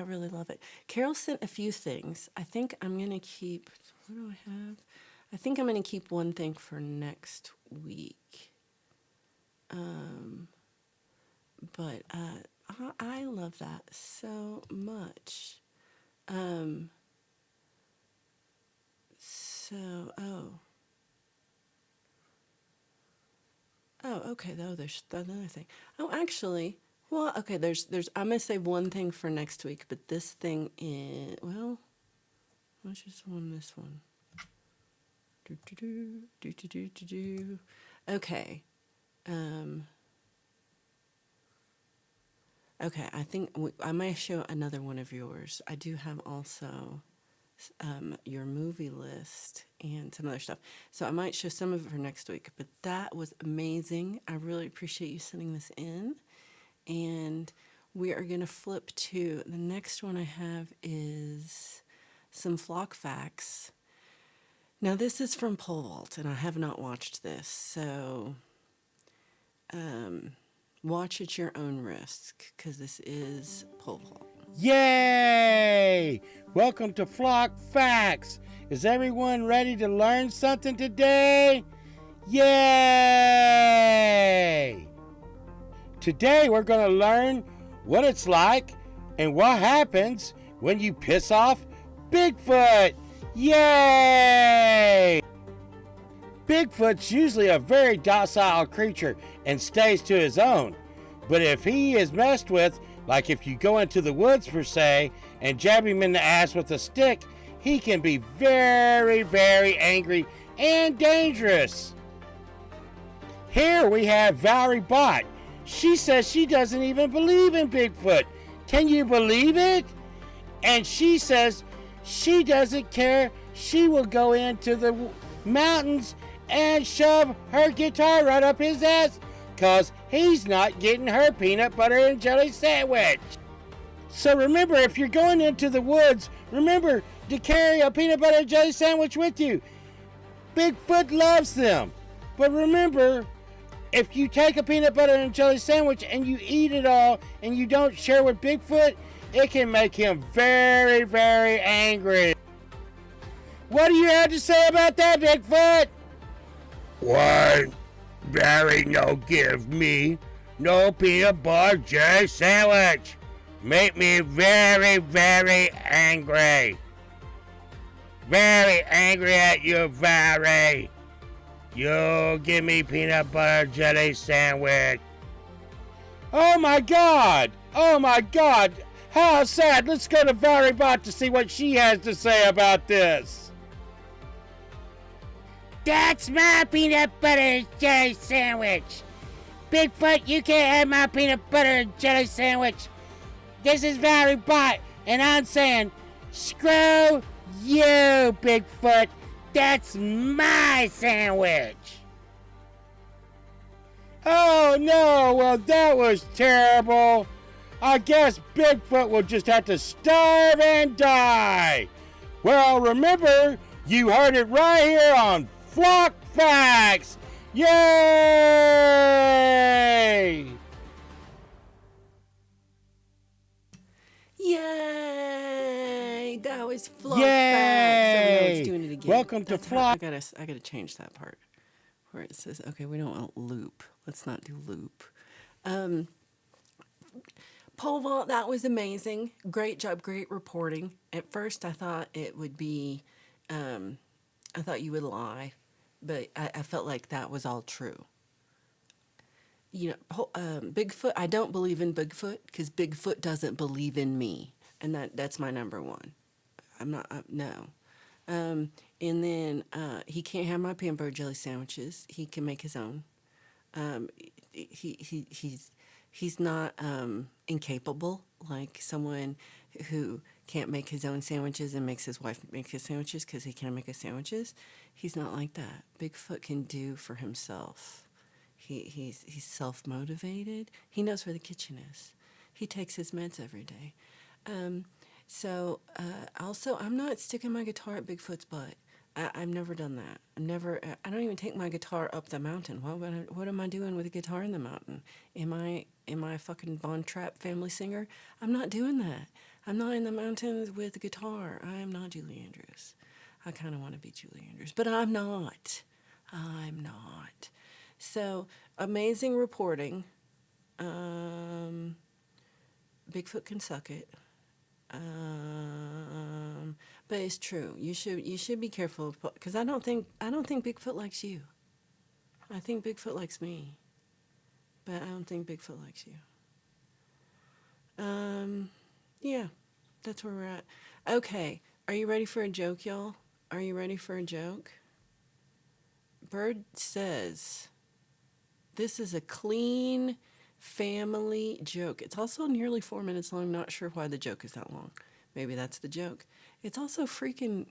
really love it. Carol sent a few things. I think I'm going to keep, what do I have? I think I'm going to keep one thing for next week. But I love that so much. Okay, though, there's another thing. Oh, actually, well, okay, I'm going to say one thing for next week, but this thing is, well, let's just on this one. Okay. Okay, I think I might show another one of yours. I do have also your movie list and some other stuff. So I might show some of it for next week. But that was amazing. I really appreciate you sending this in. And we are going to flip to the next one I have is some flock facts. Now, this is from Pole Vault, and I have not watched this. So watch at your own risk, because this is Pole Vault. Yay! Welcome to Flock Facts. Is everyone ready to learn something today? Yay! Today we're going to learn what it's like and what happens when you piss off Bigfoot. Yay! Bigfoot's usually a very docile creature and stays to his own. But if he is messed with, like if you go into the woods per se and jab him in the ass with a stick, he can be very, very angry and dangerous. Here we have Valerie Bott. She says she doesn't even believe in Bigfoot. Can you believe it? And she says she doesn't care. She will go into the mountains and shove her guitar right up his ass, because he's not getting her peanut butter and jelly sandwich. So remember, if you're going into the woods, remember to carry a peanut butter and jelly sandwich with you. Bigfoot loves them. But remember, if you take a peanut butter and jelly sandwich and you eat it all and you don't share with Bigfoot, it can make him very, very angry. What do you have to say about that, Bigfoot? Why, Barry no give me no peanut butter jelly sandwich. Make me very, very angry. Very angry at you, Barry. You give me peanut butter jelly sandwich. Oh my God! Oh my God! How sad. Let's go to Valerie Bot to see what she has to say about this. That's my peanut butter and jelly sandwich. Bigfoot, you can't have my peanut butter and jelly sandwich. This is Valerie Bot, and I'm saying, screw you, Bigfoot. That's my sandwich. Oh no, well that was terrible. I guess Bigfoot will just have to starve and die. Well, remember, you heard it right here on Flock Facts. Yay! Yay! That was Flock Yay! Facts. So now it's doing it again. Welcome to Flock. I gotta change that part where it says, okay, we don't want loop. Let's not do loop. Pole vault, that was amazing. Great job, great reporting. At first, I thought it would be, I thought you would lie, but I felt like that was all true. You know, Bigfoot, I don't believe in Bigfoot because Bigfoot doesn't believe in me. And that's my number one. I'm not, no. And then he can't have my peanut butter jelly sandwiches. He can make his own. He's not incapable like someone who can't make his own sandwiches and makes his wife make his sandwiches because he can't make his sandwiches. He's not like that. Bigfoot can do for himself. He's self-motivated. He knows where the kitchen is. He takes his meds every day. Also, I'm not sticking my guitar at Bigfoot's butt. I've never done that. I don't even take my guitar up the mountain. What am I doing with a guitar in the mountain? Am I a fucking Von Trapp family singer? I'm not doing that. I'm not in the mountains with a guitar. I am not Julie Andrews. I kind of want to be Julie Andrews, but I'm not. I'm not. So, amazing reporting. Bigfoot can suck it. But it's true. You should be careful because I don't think Bigfoot likes you. I think Bigfoot likes me, but I don't think Bigfoot likes you. Yeah, that's where we're at. Okay, are you ready for a joke, y'all? Are you ready for a joke? Bird says, "This is a clean family joke." It's also nearly 4 minutes long. Not sure why the joke is that long. Maybe that's the joke. It's also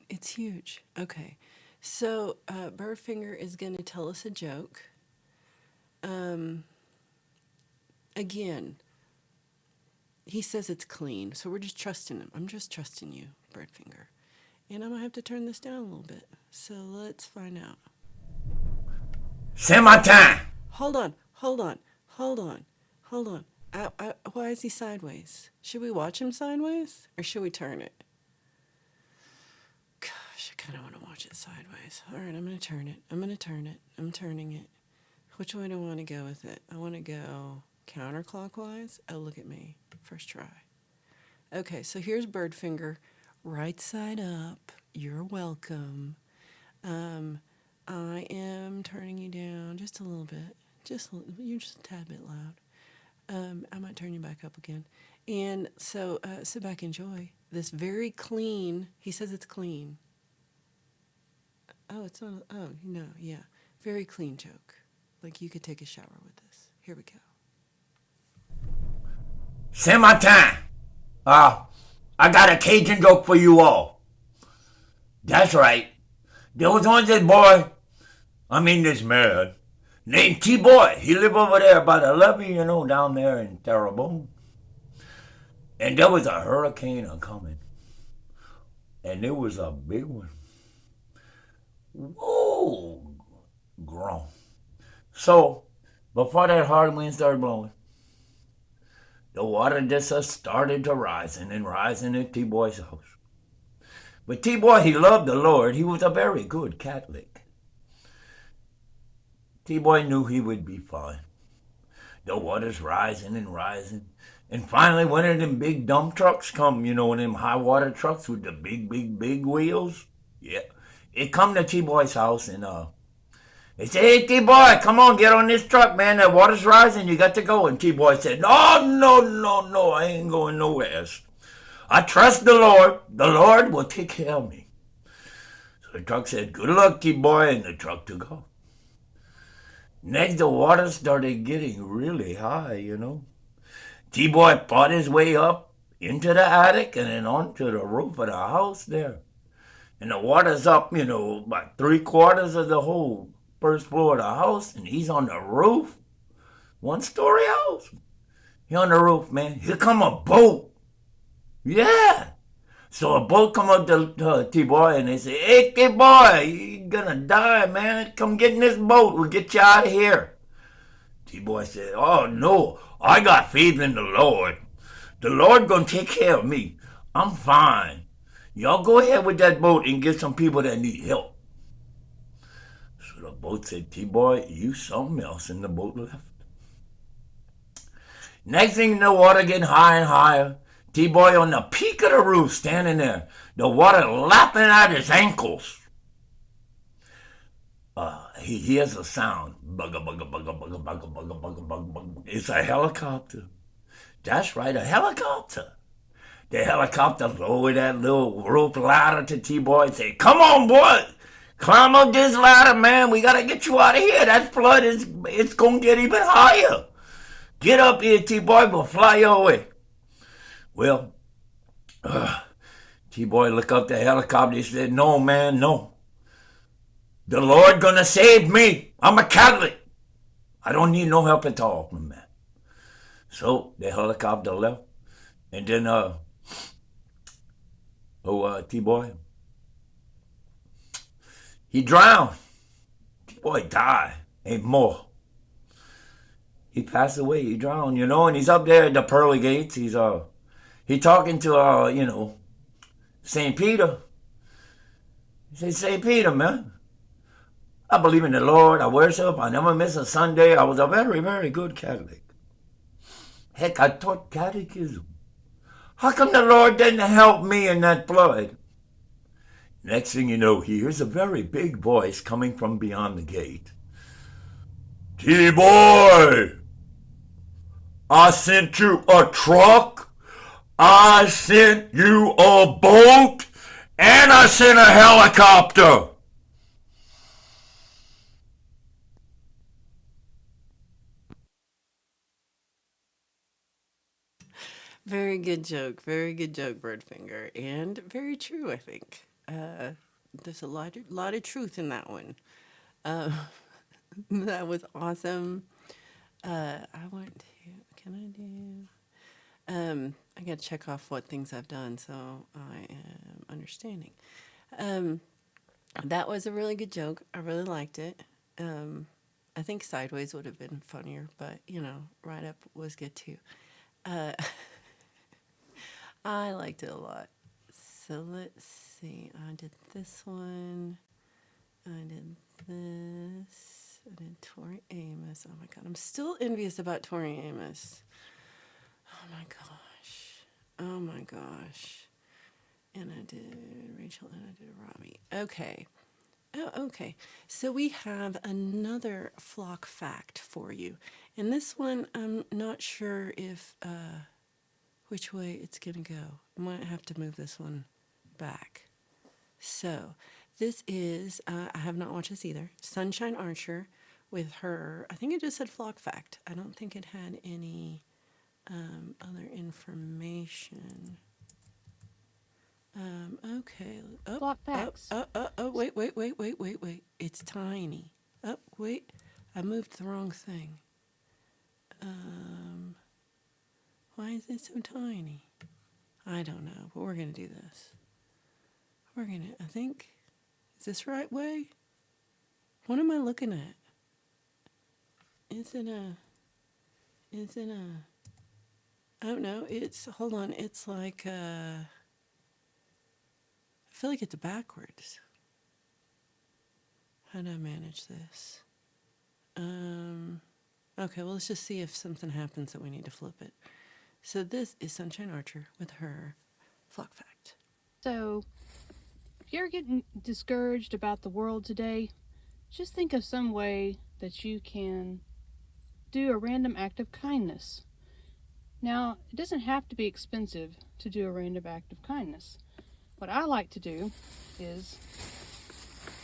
it's huge. Okay. So, Birdfinger is going to tell us a joke. Again, he says it's clean, so we're just trusting him. I'm just trusting you, Birdfinger. And I'm going to have to turn this down a little bit. So, let's find out. C'est matin. Hold on. Why is he sideways? Should we watch him sideways? Or should we turn it? Gosh, I kind of want to watch it sideways. All right, I'm going to turn it. I'm turning it. Which way do I want to go with it? I want to go counterclockwise. Oh, look at me. First try. Okay, so here's Birdfinger. Right side up. You're welcome. I am turning you down just a little bit. You're just a tad bit loud. I might turn you back up again. And so sit back, enjoy this very clean. He says it's clean. Oh, it's not. Oh, no, yeah. Very clean joke. Like you could take a shower with this. Here we go. C'est matin. I got a Cajun joke for you all. That's right. There was once this man, named T-Boy. He lived over there about 11, down there in Terrebonne. And there was a hurricane a-coming. And it was a big one. Whoa, grown. So, before that hard wind started blowing, the water just started to rising in T-Boy's house. But T-Boy, he loved the Lord. He was a very good Catholic. T-Boy knew he would be fine. The water's rising. And finally, one of them big dump trucks come, them high water trucks with the big wheels. Yeah. It come to T-Boy's house and they said, "Hey, T-Boy, come on, get on this truck, man. The water's rising. You got to go." And T-Boy said, No, I ain't going nowhere. I trust the Lord. The Lord will take care of me. So the truck said, good luck, T-Boy, and the truck took off. Next, the water started getting really high. T-Boy fought his way up into the attic and then onto the roof of the house there. And the water's up, about 3/4 of the whole first floor of the house, and he's on the roof. 1-story house. He on the roof, man. Here come a boat. Yeah. So a boat come up to T-Boy and they say, hey, T-Boy, you're gonna die, man. Come get in this boat. We'll get you out of here. T-Boy said, oh, no. I got faith in the Lord. The Lord gonna take care of me. I'm fine. Y'all go ahead with that boat and get some people that need help. So the boat said, T-Boy, you something else, and the boat left. Next thing the water getting higher and higher. T-Boy on the peak of the roof standing there. The water lapping at his ankles. He hears a sound. Bugga, bugga, bugga, bugga, bugga, bugga, bugga, bugga, bugga. It's a helicopter. That's right, a helicopter. The helicopter lowered that little rope ladder to T-Boy and said, come on, boy. Climb up this ladder, man. We got to get you out of here. That flood it's going to get even higher. Get up here, T-Boy. We'll fly your way. Well, T-Boy looked up the helicopter. He said, no, man, no. The Lord going to save me. I'm a Catholic. I don't need no help at all from that. So the helicopter left. And then, T-Boy, he drowned. T-Boy died. Ain't more. He passed away. He drowned, and he's up there at the pearly gates. He talking to, St. Peter. He said, St. Peter, man, I believe in the Lord. I worship. I never miss a Sunday. I was a very, very good Catholic. Heck, I taught catechism. How come the Lord didn't help me in that flood? Next thing you know, he hears a very big voice coming from beyond the gate. T-Boy, I sent you a truck, I sent you a boat, and I sent a helicopter. Very good joke. Very good joke, Birdfinger. And very true, I think. There's a lot of truth in that one. Uh, that was awesome. I want to, can I do? I got to check off what things I've done so I am understanding. Um, that was a really good joke. I really liked it. I think Sideways would have been funnier, but Right Up was good too. Uh, I liked it a lot. So let's see. I did this one. I did this. I did Tori Amos. Oh my God. I'm still envious about Tori Amos. Oh my gosh. Oh my gosh. And I did Rachel and I did Robbie. Okay. Oh, okay. So we have another flock fact for you. And this one, I'm not sure if which way it's going to go. I might have to move this one back. So this is, I have not watched this either, Sunshine Archer with her, I think it just said flock fact. I don't think it had any other information. Okay. Oh, Block facts. wait. It's tiny. Oh, wait. I moved the wrong thing. Why is it so tiny? I don't know, but we're going to do this. I think, is this the right way? What am I looking at? Is it oh no, hold on, it's like, I feel like it's backwards. How do I manage this? Okay, well, let's just see if something happens that we need to flip it. So this is Sunshine Archer with her flock fact. So, if you're getting discouraged about the world today, just think of some way that you can do a random act of kindness. Now, it doesn't have to be expensive. to do a random act of kindness. What I like to do is,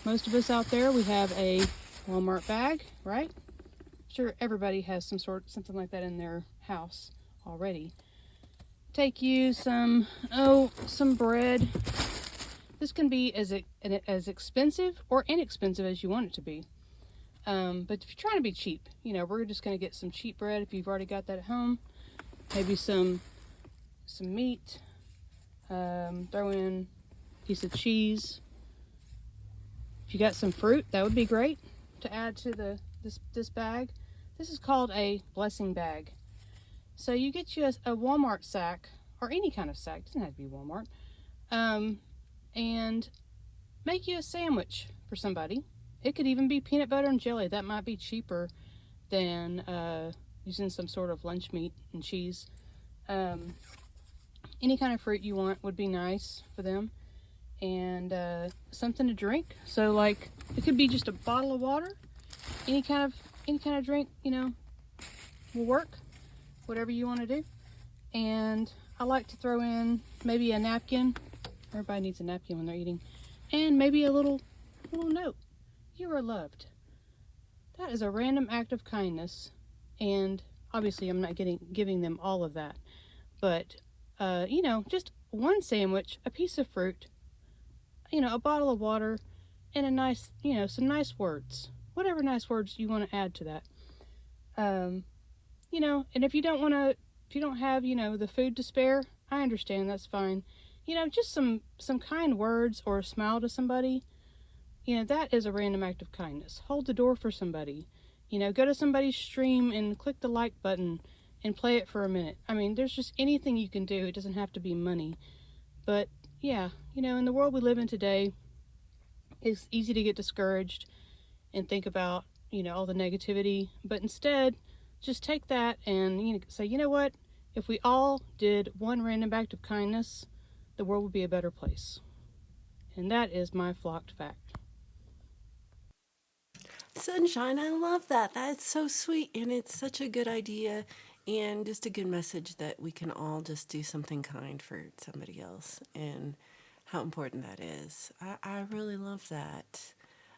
most of us out there, we have a Walmart bag, right? Sure, everybody has something like that in their house already. Take you some bread. This can be as expensive or inexpensive as you want it to be. But if you're trying to be cheap, we're just going to get some cheap bread if you've already got that at home. Maybe some meat. Throw in a piece of cheese. If you got some fruit, that would be great to add to this bag. This is called a blessing bag. So you get you a Walmart sack, or any kind of sack, doesn't have to be Walmart, and make you a sandwich for somebody. It could even be peanut butter and jelly. That might be cheaper than using some sort of lunch meat and cheese. Any kind of fruit you want would be nice for them. And something to drink. So like, it could be just a bottle of water. Any kind of drink, will work. Whatever you want to do. And I like to throw in maybe a napkin. Everybody needs a napkin when they're eating. And maybe a little note. You are loved. That is a random act of kindness. And obviously I'm not giving them all of that. But, just one sandwich, a piece of fruit, a bottle of water, and a nice, some nice words. Whatever nice words you want to add to that. And if you don't have, the food to spare, I understand, that's fine. Just some kind words or a smile to somebody, that is a random act of kindness. Hold the door for somebody. Go to somebody's stream and click the like button and play it for a minute. I mean, there's just anything you can do. It doesn't have to be money. But yeah, in the world we live in today, it's easy to get discouraged and think about, all the negativity. But instead, just take that and, say, you know what? If we all did one random act of kindness, the world would be a better place. And that is my flocked fact. Sunshine, I love that. That's so sweet, and it's such a good idea, and just a good message that we can all just do something kind for somebody else, and how important that is. I really love that.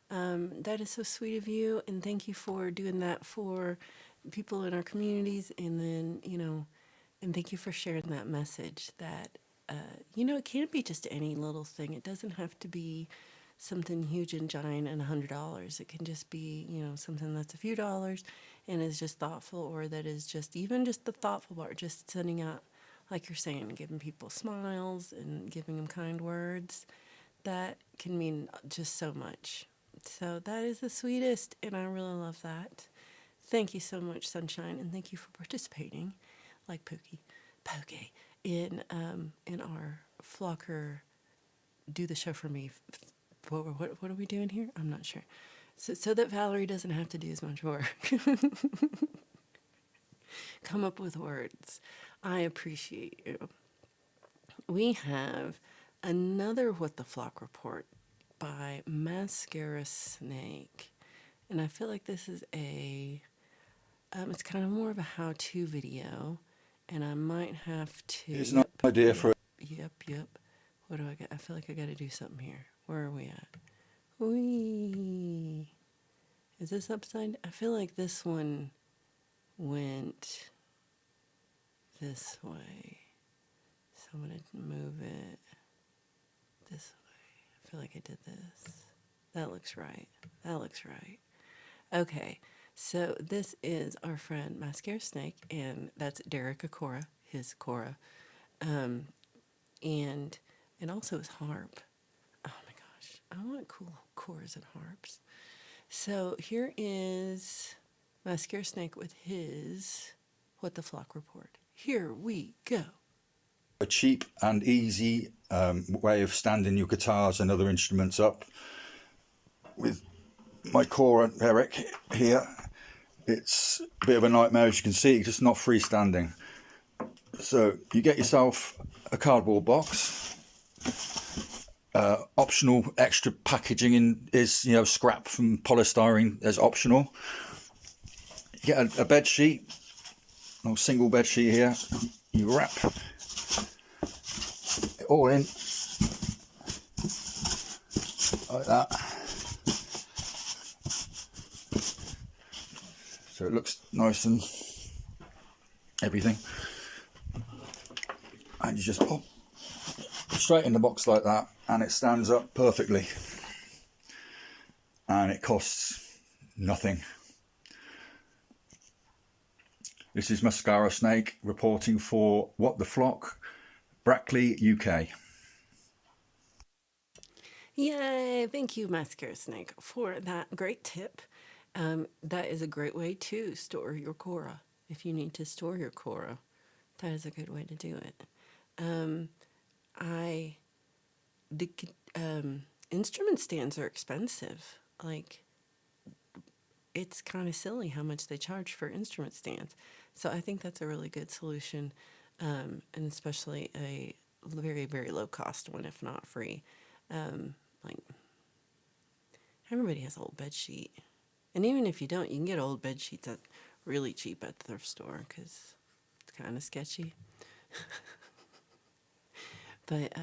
That is so sweet of you, and thank you for doing that for people in our communities, and then, and thank you for sharing that message that, it can't be just any little thing. It doesn't have to be something huge and giant and $100. It can just be, something that's a few dollars and is just thoughtful, or that is just even just the thoughtful part, just sending out, like you're saying, giving people smiles and giving them kind words. That can mean just so much. So that is the sweetest, and I really love that. Thank you so much, Sunshine, and thank you for participating, like Pokey, in our Flocker Do the Show for Me. What are we doing here? I'm not sure. So that Valerie doesn't have to do as much work. Come up with words. I appreciate you. We have another What the Flock report by Mascara Snake. And I feel like this is it's kind of more of a how-to video. And I might have to... Here's an idea for it. Yep. What do I got? I feel like I got to do something here. Where are we at? Whee! Is this upside? I feel like this one went this way. So I'm going to move it this way. I feel like I did this. That looks right. Okay, so this is our friend Mascara Snake, and that's Derek Acora, his Cora, and also his harp. Oh my gosh, I want cool Coras and harps. So here is Mascara Snake with his What the Flock report. Here we go. A cheap and easy way of standing your guitars and other instruments up with my Cora Eric here. It's a bit of a nightmare, as you can see, just not freestanding. So you get yourself a cardboard box. Optional extra packaging is, scrap from polystyrene as optional. You get a bed sheet, a single bed sheet here. You wrap it all in like that. So it looks nice and everything. And you just pop straight in the box like that, and it stands up perfectly. And it costs nothing. This is Mascara Snake reporting for What the Flock, Brackley, UK. Yay! Thank you, Mascara Snake, for that great tip. That is a great way to store your Cora. If you need to store your Cora, that is a good way to do it. The instrument stands are expensive. Like, it's kind of silly how much they charge for instrument stands. So I think that's a really good solution, and especially a very, very low cost one, if not free. Like, everybody has an old bed sheet. And even if you don't, you can get old bed sheets at really cheap at the thrift store because it's kind of sketchy. But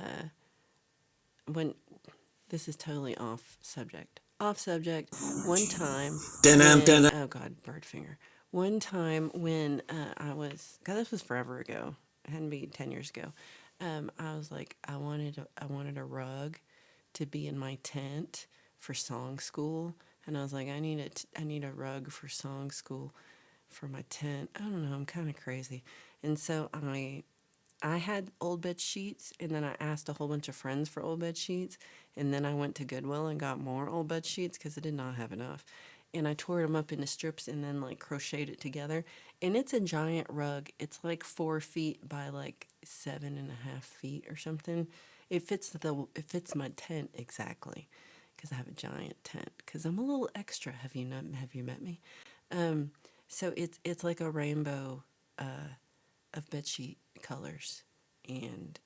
when this is totally off subject. Off subject. One time, oh God, bird finger. One time when God, this was forever ago. It hadn't been 10 years ago. I was like, I wanted a rug to be in my tent for song school, and I was like, I need a rug for song school for my tent. I don't know, I'm kind of crazy, and so I had old bed sheets, and then I asked a whole bunch of friends for old bed sheets, and then I went to Goodwill and got more old bed sheets because I did not have enough. And I tore them up into strips and then like crocheted it together. And it's a giant rug. It's like 4 feet by like 7.5 feet or something. It fits my tent exactly because I have a giant tent. Because I'm a little extra. Have you met me? So it's like a rainbow of bedsheet colors, and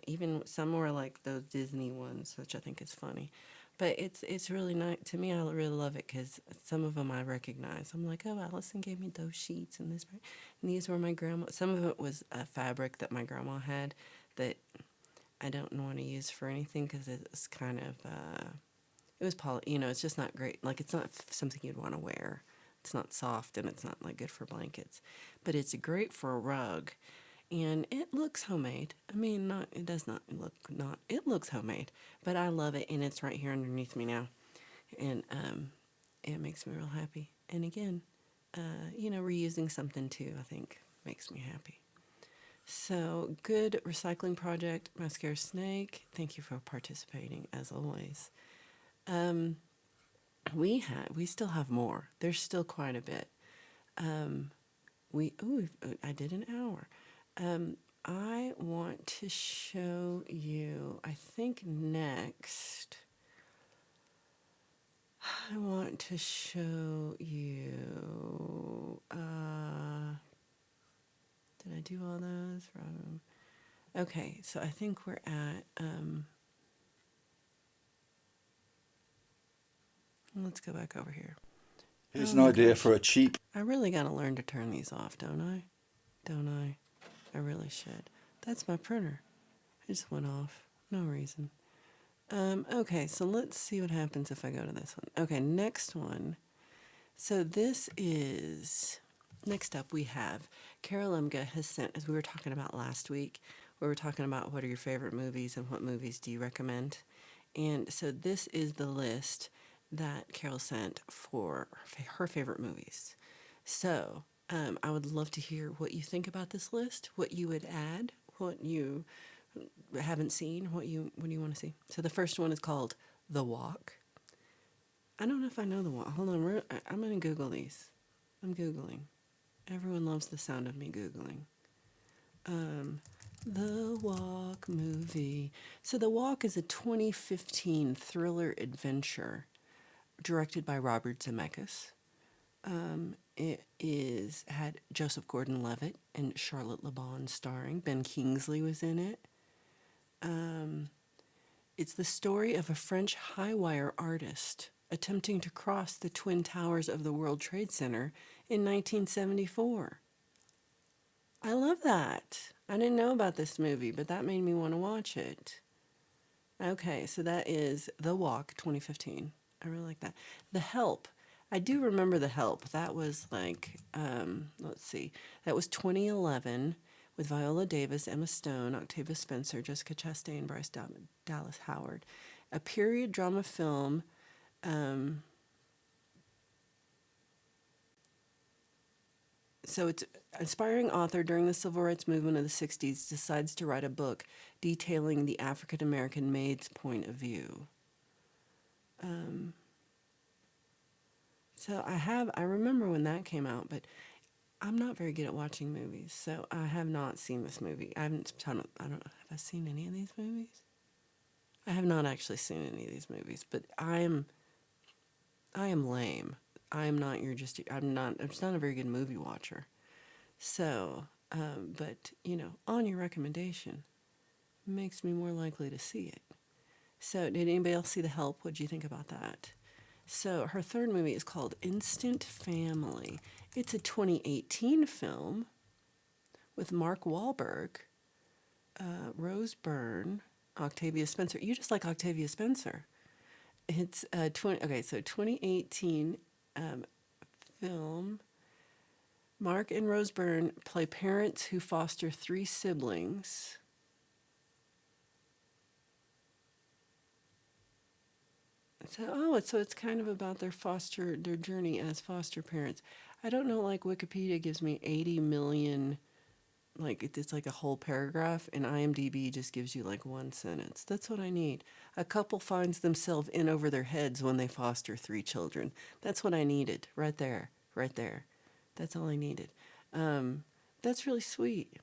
even some more like those Disney ones, which I think is funny. But it's really nice to me. I really love it because some of them I recognize. I'm like, oh, Allison gave me those sheets, and and these were my grandma. Some of it was a fabric that my grandma had that I don't want to use for anything because it's kind of it was it's just not great. Like, it's not something you'd want to wear. It's not soft, and it's not like good for blankets, but it's great for a rug, and it looks homemade. I mean, it does not look not. It looks homemade, but I love it, and it's right here underneath me now, and it makes me real happy. And again, reusing something too, I think makes me happy. So, good recycling project, Mascara Snake. Thank you for participating as always. We still have more. There's still quite a bit. I did an hour. I want to show you, I think next, I want to show you, did I do all those? Okay, so I think we're at, let's go back over here. Here's an idea for a cheap... I really got to learn to turn these off, don't I? Don't I? I really should. That's my printer. It just went off. No reason. Okay, so let's see what happens if I go to this one. Okay, next one. So next up we have, Carol Lemke has sent, as we were talking about last week, we were talking about what are your favorite movies and what movies do you recommend. And so this is the list that Carol sent for her favorite movies. So I would love to hear what you think about this list, what you would add, what you haven't seen, what you want to see. So the first one is called The Walk. I don't know if I know The Walk. Hold on, I'm going to Google these. I'm Googling. Everyone loves the sound of me Googling. The Walk movie. So The Walk is a 2015 thriller adventure directed by Robert Zemeckis. It had Joseph Gordon-Levitt and Charlotte Le Bon starring. Ben Kingsley was in it. It's the story of a French high-wire artist attempting to cross the Twin Towers of the World Trade Center in 1974. I love that. I didn't know about this movie, but that made me want to watch it. Okay, so that is The Walk 2015. I really like that. The Help. I do remember The Help. That was like, let's see, that was 2011 with Viola Davis, Emma Stone, Octavia Spencer, Jessica Chastain, Dallas Howard. A period drama film. So it's aspiring author during the civil rights movement of the 60s decides to write a book detailing the African American maid's point of view. So I remember when that came out, but I'm not very good at watching movies, so I have not seen this movie. I don't know, have I seen any of these movies? I have not actually seen any of these movies, but I am lame. I am not your just, I'm just not a very good movie watcher. So, but, on your recommendation, makes me more likely to see it. So, did anybody else see The Help? What did you think about that? So, her third movie is called Instant Family. It's a 2018 film with Mark Wahlberg, Rose Byrne, Octavia Spencer. You just like Octavia Spencer. It's 2018 film. Mark and Rose Byrne play parents who foster three siblings. So it's kind of about their journey as foster parents. I don't know, like Wikipedia gives me 80 million, like it's like a whole paragraph, and IMDb just gives you like one sentence. That's what I need. A couple finds themselves in over their heads when they foster three children. That's what I needed, right there, right there. That's all I needed. That's really sweet.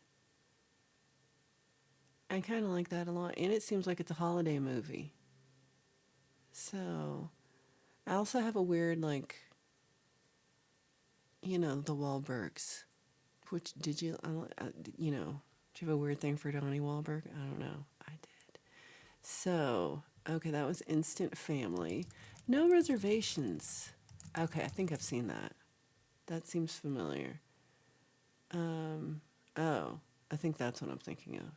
I kind of like that a lot, and it seems like it's a holiday movie. So, I also have a weird, like, the Wahlbergs. Which, did you, do you have a weird thing for Donnie Wahlberg? I don't know. I did. So, okay, that was Instant Family. No Reservations. Okay, I think I've seen that. That seems familiar. Oh, I think that's what I'm thinking of.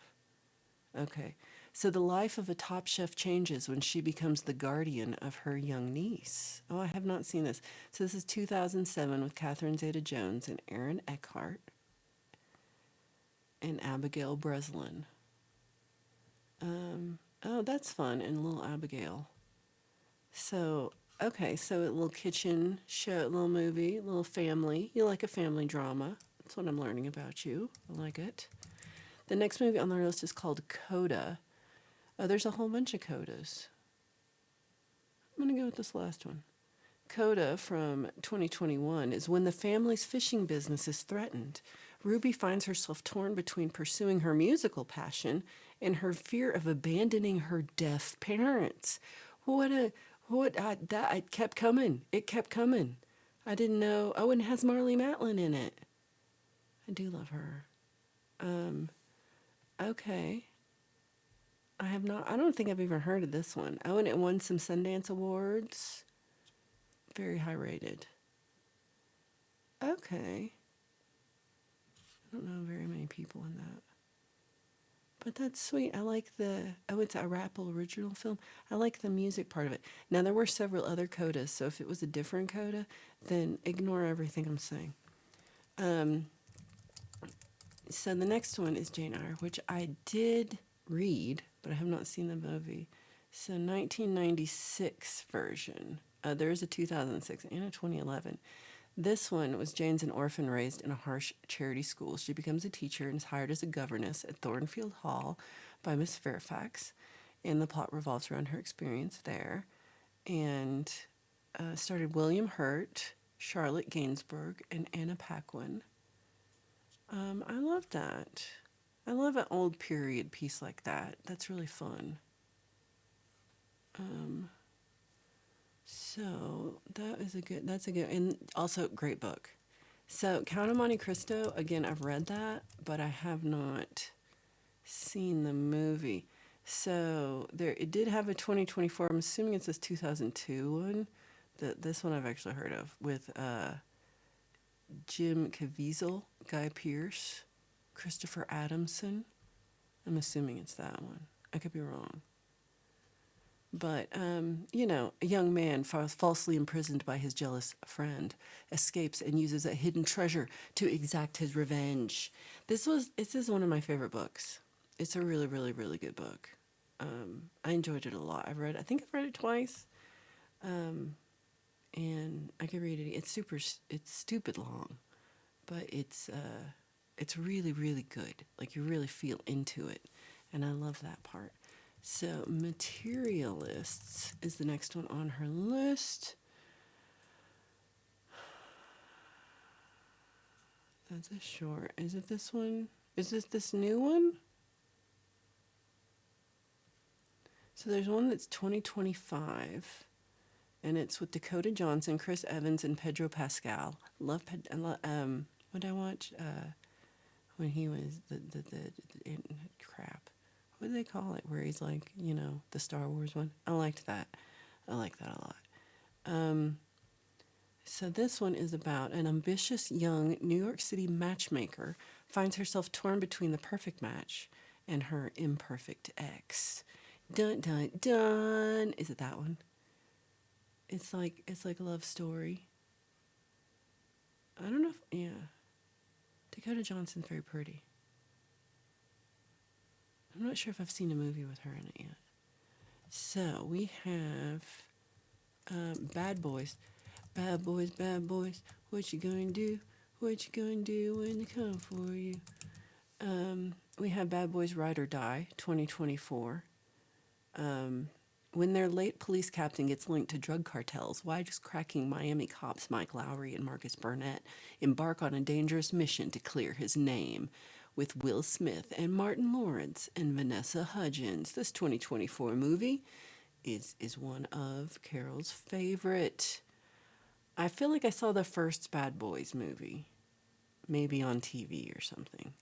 Okay. So the life of a top chef changes when she becomes the guardian of her young niece. Oh, I have not seen this. So this is 2007 with Catherine Zeta-Jones and Aaron Eckhart and Abigail Breslin. Oh, that's fun, and little Abigail. So, okay, so a little kitchen show, little movie, little family. You like a family drama. That's what I'm learning about you. I like it. The next movie on the list is called Coda. Oh, there's a whole bunch of Codas. I'm going to go with this last one. Coda from 2021 is when the family's fishing business is threatened. Ruby finds herself torn between pursuing her musical passion and her fear of abandoning her deaf parents. It kept coming. It kept coming. I didn't know. Oh, and it has Marlee Matlin in it. I do love her. Okay. I don't think I've even heard of this one. Oh, and it won some Sundance Awards. Very high rated. Okay. I don't know very many people in that. But that's sweet. I like it's a rap original film. I like the music part of it. Now, there were several other codas, so if it was a different coda, then ignore everything I'm saying. So the next one is Jane Eyre, which I did read, but I have not seen the movie. So 1996 version. There is a 2006 and a 2011. This one was Jane's an orphan raised in a harsh charity school. She becomes a teacher and is hired as a governess at Thornfield Hall by Miss Fairfax, and the plot revolves around her experience there. And started William Hurt, Charlotte Gainsbourg, and Anna Paquin. I love that. I love an old period piece like that. That's really fun. So that's a good, and also great book. So Count of Monte Cristo, again, I've read that, but I have not seen the movie. So it did have a 2024, I'm assuming it's this 2002 one. This one I've actually heard of with Jim Caviezel, Guy Pearce, Christopher Adamson. I'm assuming it's that one. I could be wrong. But, a young man falsely imprisoned by his jealous friend escapes and uses a hidden treasure to exact his revenge. This is one of my favorite books. It's a really, really, really good book. I enjoyed it a lot. I think I've read it twice. And I could read it. It's stupid long, but it's really, really good. Like, you really feel into it. And I love that part. So, Materialists is the next one on her list. That's a short. Is it this one? Is this new one? So there's one that's 2025, and it's with Dakota Johnson, Chris Evans, and Pedro Pascal. What did I watch? When he was crap. What do they call it? Where he's like, the Star Wars one. I liked that. I like that a lot. So this one is about an ambitious young New York City matchmaker finds herself torn between the perfect match and her imperfect ex. Dun dun dun. Is it that one? It's like a love story. I don't know if, yeah. Dakota Johnson's very pretty. I'm not sure if I've seen a movie with her in it yet. So we have Bad Boys. Bad boys, bad boys, what you gonna do? What you gonna do when they come for you? We have Bad Boys Ride or Die, 2024. When their late police captain gets linked to drug cartels, wisecracking Miami cops Mike Lowry and Marcus Burnett embark on a dangerous mission to clear his name. With Will Smith and Martin Lawrence and Vanessa Hudgens, this 2024 movie is one of Carol's favorite. I feel like I saw the first Bad Boys movie, maybe on TV or something.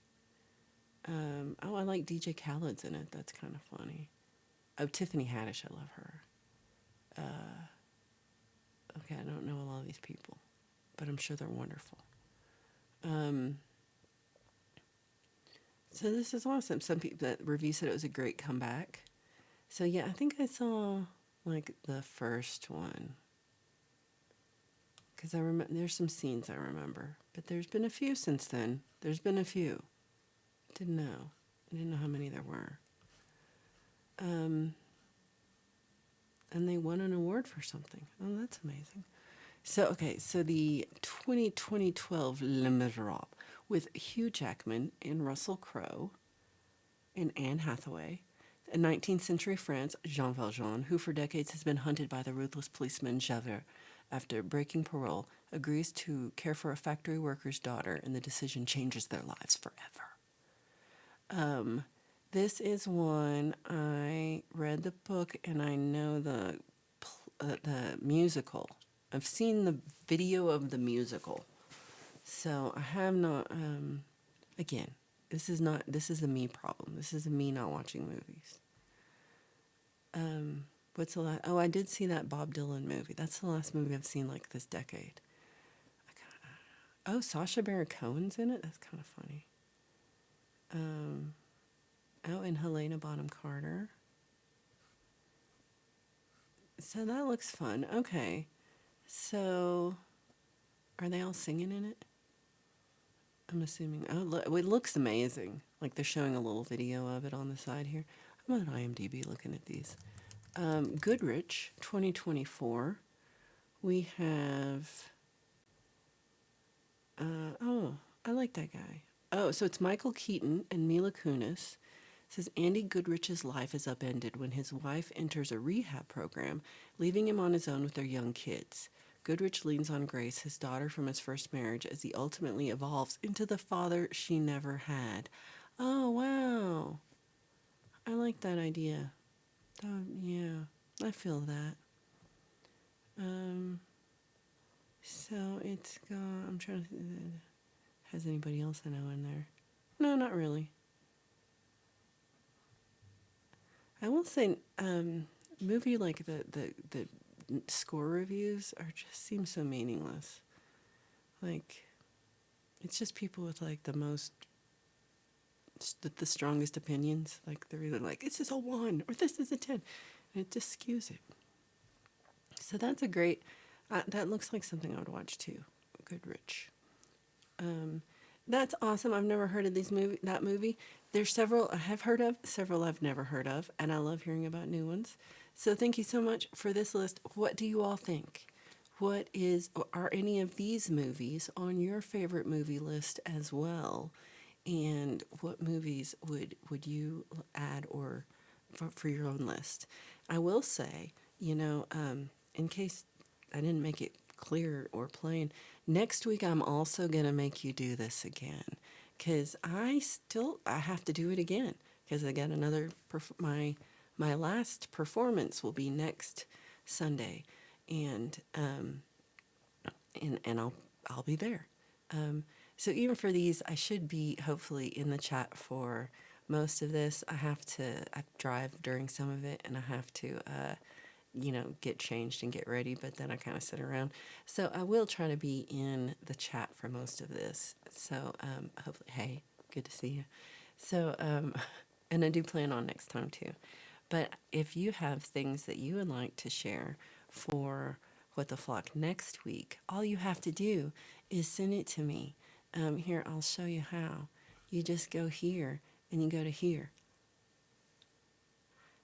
I like DJ Khaled's in it. That's kind of funny. Oh, Tiffany Haddish, I love her. Okay, I don't know a lot of these people, but I'm sure they're wonderful. So this is awesome. Some people, that review said it was a great comeback. So yeah, I think I saw like the first one. Because I remember, there's some scenes I remember. But there's been a few since then. There's been a few. Didn't know. I didn't know how many there were. And they won an award for something. Oh, that's amazing. So the 2012 Le Miserable with Hugh Jackman and Russell Crowe and Anne Hathaway. In 19th century France, Jean Valjean, who for decades has been hunted by the ruthless policeman Javert, after breaking parole, agrees to care for a factory worker's daughter, and the decision changes their lives forever. This is one I read the book, and I know the musical. I've seen the video of the musical, so I have not. Again, this is a me problem. This is a me not watching movies. What's the last? Oh, I did see that Bob Dylan movie. That's the last movie I've seen like this decade. Sacha Baron Cohen's in it. That's kind of funny. And Helena Bonham Carter. So that looks fun. Okay. So, are they all singing in it? I'm assuming. It looks amazing. Like they're showing a little video of it on the side here. I'm on IMDb looking at these. Goodrich, 2024. We have. I like that guy. Oh, so it's Michael Keaton and Mila Kunis. It says Andy Goodrich's life is upended when his wife enters a rehab program, leaving him on his own with their young kids. Goodrich leans on Grace, his daughter from his first marriage, as he ultimately evolves into the father she never had. Oh, wow. I like that idea. Yeah, I feel that. So it's got, I'm trying to, has anybody else I know in there? No, not really. I will say, movie like the score reviews seem so meaningless. Like, it's just people with like the most the strongest opinions. Like they're either like, this is a 1 or this is a 10. And it just skews it. So that's a great, that looks like something I would watch too. Goodrich. That's awesome. I've never heard of that movie. There's several I have heard of, several I've never heard of, and I love hearing about new ones. So thank you so much for this list. What do you all think? Are any of these movies on your favorite movie list as well? And what movies would you add or for your own list? I will say, in case I didn't make it clear or plain, next week I'm also going to make you do this again because I have to do it again because I got my last performance will be next Sunday, and I'll be there. So even for these, I should be hopefully in the chat for most of this. I drive during some of it, and I have to, get changed and get ready, but then I kind of sit around. So I will try to be in the chat for most of this. So hopefully, hey, good to see you. So, and I do plan on next time too. But if you have things that you would like to share for What the Flock next week, all you have to do is send it to me. Here, I'll show you how. You just go here and you go to here.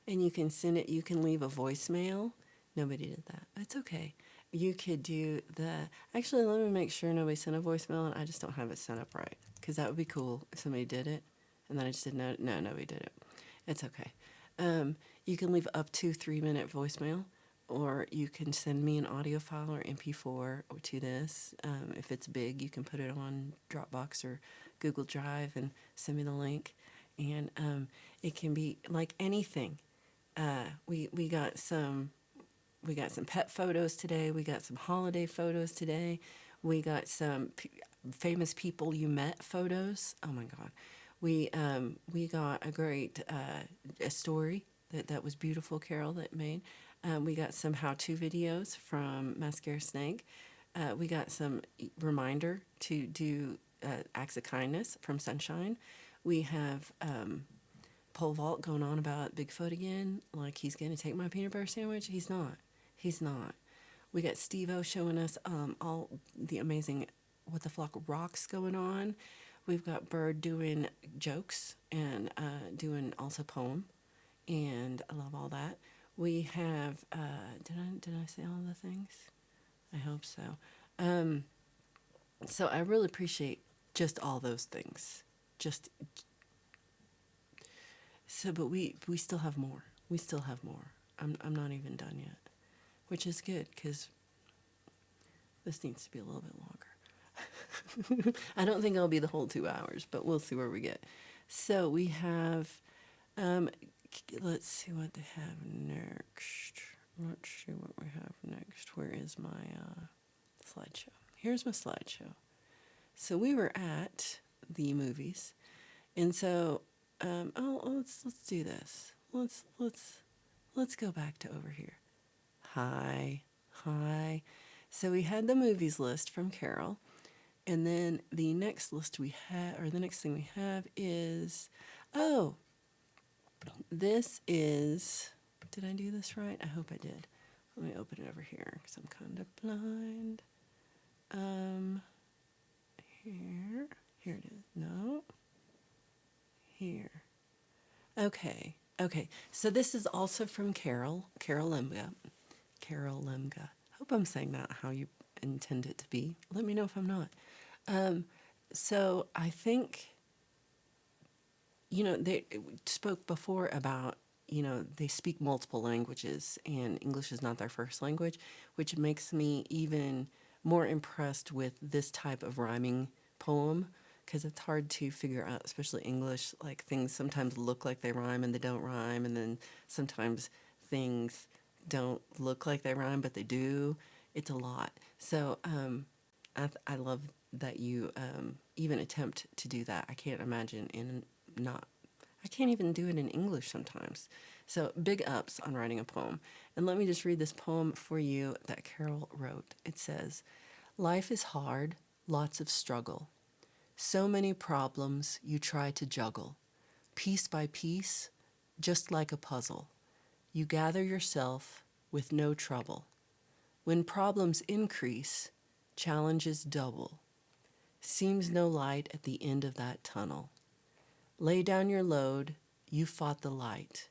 And you can send it, you can leave a voicemail. Nobody did that. It's okay. You could do actually, let me make sure nobody sent a voicemail and I just don't have it set up right. Because that would be cool if somebody did it. And then I just didn't know. No, nobody did it. It's okay. You can leave up to 3-minute voicemail, or you can send me an audio file or MP4 or to this. If it's big, you can put it on Dropbox or Google Drive and send me the link. And it can be like anything. We got some pet photos today. We got some holiday photos today. We got some famous people you met photos. Oh my God. We got a great a story that was beautiful, Carol, that made. We got some how-to videos from Mascara Snake. We got some reminder to do acts of kindness from Sunshine. We have pole vault going on about Bigfoot again, like he's going to take my peanut butter sandwich. He's not. He's not. We got Steve-O showing us all the amazing What the Flock rocks going on. We've got Bird doing jokes and doing also poem, and I love all that. We have did I say all the things? I hope so. So I really appreciate just all those things. But we still have more. We still have more. I'm not even done yet, which is good because this needs to be a little bit longer. I don't think it'll be the whole 2 hours, but we'll see where we get. So we have, let's see what they have next. Let's see what we have next. Where is my slideshow? Here's my slideshow. So we were at the movies, and so let's do this. Let's go back to over here. Hi. So we had the movies list from Carol. And then the next list we have, or the next thing we have is, this is, did I do this right? I hope I did. Let me open it over here because I'm kind of blind. Here it is. No. Here. Okay. So this is also from Carol Lemga. Hope I'm saying that how you intend it to be. Let me know if I'm not. So I think, they spoke before about, they speak multiple languages and English is not their first language, which makes me even more impressed with this type of rhyming poem because it's hard to figure out, especially English, like things sometimes look like they rhyme and they don't rhyme, and then sometimes things don't look like they rhyme, but they do. It's a lot. So I love that you even attempt to do that. I can't imagine I can't even do it in English sometimes. So big ups on writing a poem. And let me just read this poem for you that Carol wrote. It says, "Life is hard, lots of struggle. So many problems you try to juggle. piece by piece, just like a puzzle. You gather yourself with no trouble. When problems increase, challenges double. Seems no light at the end of that tunnel. Lay down your load, you fought the light.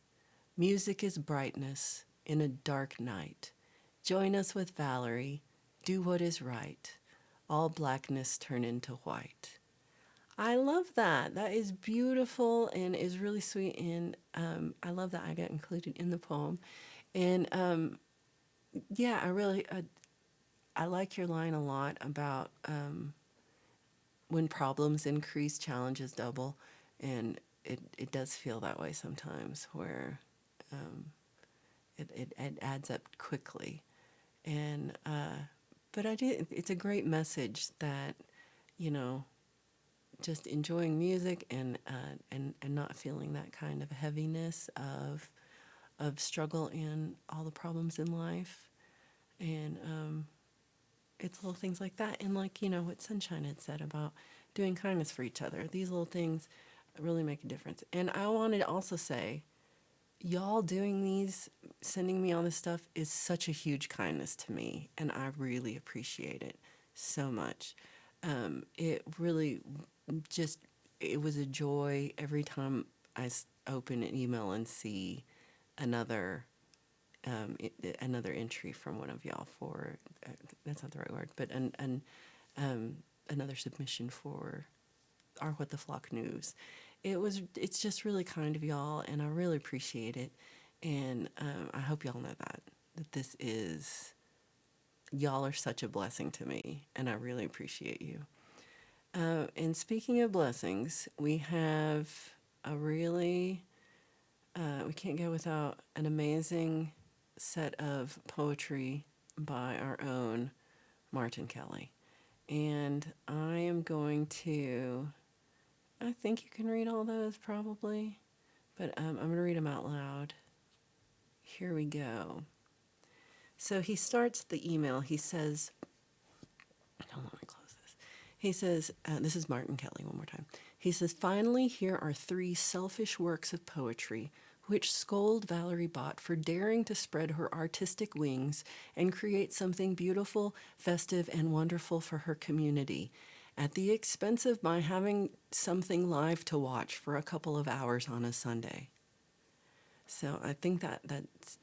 Music is brightness in a dark night. Join us with Valerie, do what is right. All blackness turn into white. I love that. That is beautiful and is really sweet. And I love that I got included in the poem. And yeah, I like your line a lot about when problems increase, challenges double. And it does feel that way sometimes where it adds up quickly. And, but it's a great message that, you know, just enjoying music and not feeling that kind of heaviness of struggle and all the problems in life. And it's little things like that. And like, you know, what Sunshine had said about doing kindness for each other. These little things really make a difference. And I wanted to also say, y'all doing these, sending me all this stuff is such a huge kindness to me. And I really appreciate it so much. It really just, it was a joy every time I open an email and see another another entry from one of y'all for that's not the right word, but another submission for our What the Flock news. It's just really kind of y'all, and I really appreciate it. And I hope y'all know that this is, y'all are such a blessing to me, and I really appreciate you. And speaking of blessings, we have a really, we can't go without an amazing set of poetry by our own Martin Kelly. And I am going to, I think you can read all those probably, but I'm going to read them out loud. Here we go. So he starts the email. He says, hold on, let me close this. He says, this is Martin Kelly one more time. He says, finally, here are 3 selfish works of poetry which scold Valerie Bott for daring to spread her artistic wings and create something beautiful, festive, and wonderful for her community, at the expense of my having something live to watch for a couple of hours on a Sunday. So I think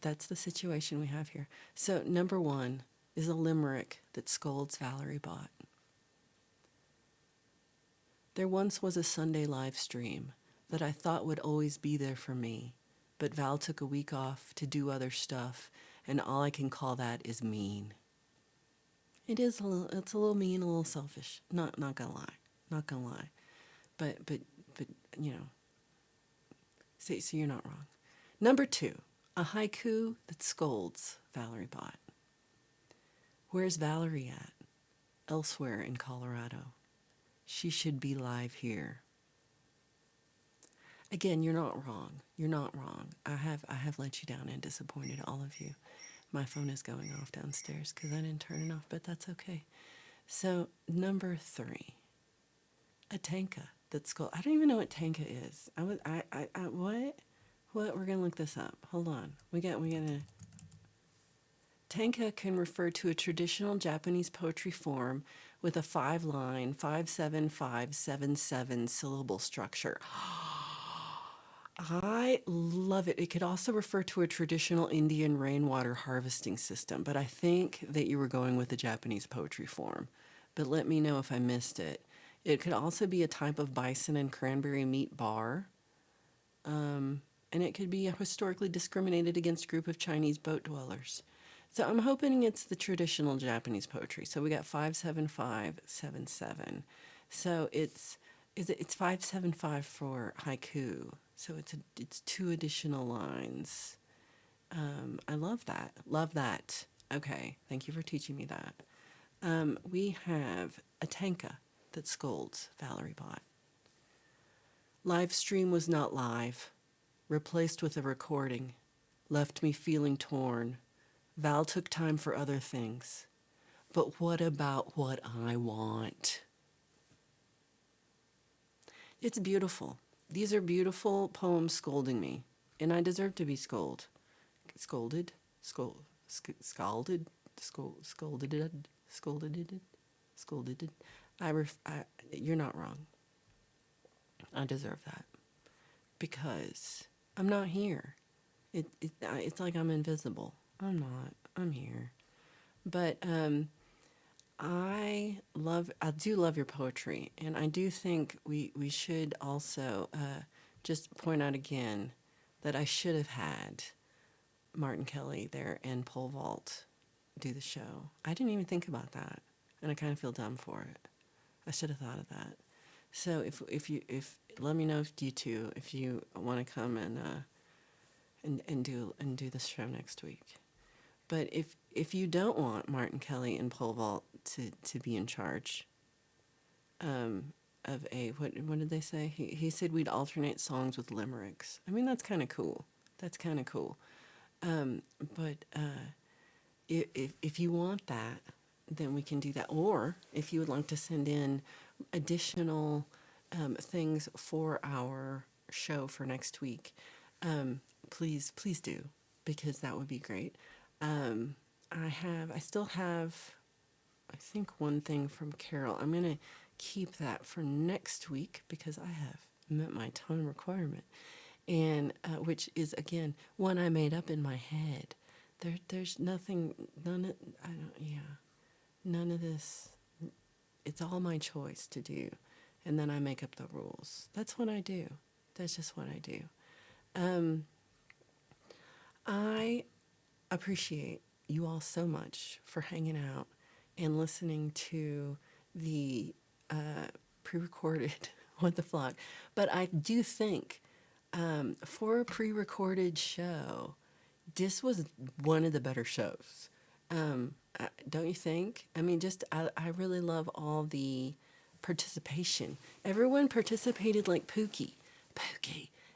that's the situation we have here. So number 1 is a limerick that scolds Valerie Bott. There once was a Sunday live stream that I thought would always be there for me, but Val took a week off to do other stuff, and all I can call that is mean. It's a little mean, a little selfish. Not gonna lie, but you know. So you're not wrong. Number 2, a haiku that scolds Valerie Bott. Where's Valerie at? Elsewhere in Colorado. She should be live here. Again, you're not wrong. You're not wrong. I have let you down and disappointed all of you. My phone is going off downstairs because I didn't turn it off, but that's okay. So number 3, a tanka that's called. I don't even know what tanka is. What? What? We're gonna look this up. Hold on. We gotta. Tanka can refer to a traditional Japanese poetry form with a 5-line, 5-7-5-7-7 syllable structure. I love it. It could also refer to a traditional Indian rainwater harvesting system, but I think that you were going with the Japanese poetry form. But let me know if I missed it. It could also be a type of bison and cranberry meat bar. And it could be a historically discriminated against group of Chinese boat dwellers. So I'm hoping it's the traditional Japanese poetry. So we got 5-7-5-7-7. So it's 5-7-5 for haiku. So it's 2 additional lines. I love that. Love that. Okay, thank you for teaching me that. We have a tanka that scolds Valerie Bott. Live stream was not live. Replaced with a recording. Left me feeling torn. Val took time for other things. But what about what I want? It's beautiful. these are beautiful poems scolding me, and I deserve to be scolded, scalded, scolded. You're not wrong. I deserve that because I'm not here. It's like I'm invisible. I'm not. I'm here. But I do love your poetry, and I do think we should also just point out again that I should have had Martin Kelly there and Pole Vault do the show. I didn't even think about that, and I kind of feel dumb for it. I should have thought of that. So if let me know if you two if you want to come and do the show next week. But if you don't want Martin Kelly and Pole Vault to be in charge of a what did they say? He said we'd alternate songs with limericks. I mean that's kind of cool. That's kind of cool. But if you want that, then we can do that. Or if you would like to send in additional things for our show for next week, please do, because that would be great. I still have, I think, one thing from Carol. I'm going to keep that for next week because I have met my time requirement. And which is, again, one I made up in my head. There's nothing, none of this. It's all my choice to do. And then I make up the rules. That's what I do. That's just what I do. I appreciate you all so much for hanging out and listening to the pre-recorded What the Flock. But I do think for a pre-recorded show, this was one of the better shows. Don't you think? I mean, I really love all the participation. Everyone participated like Pookie.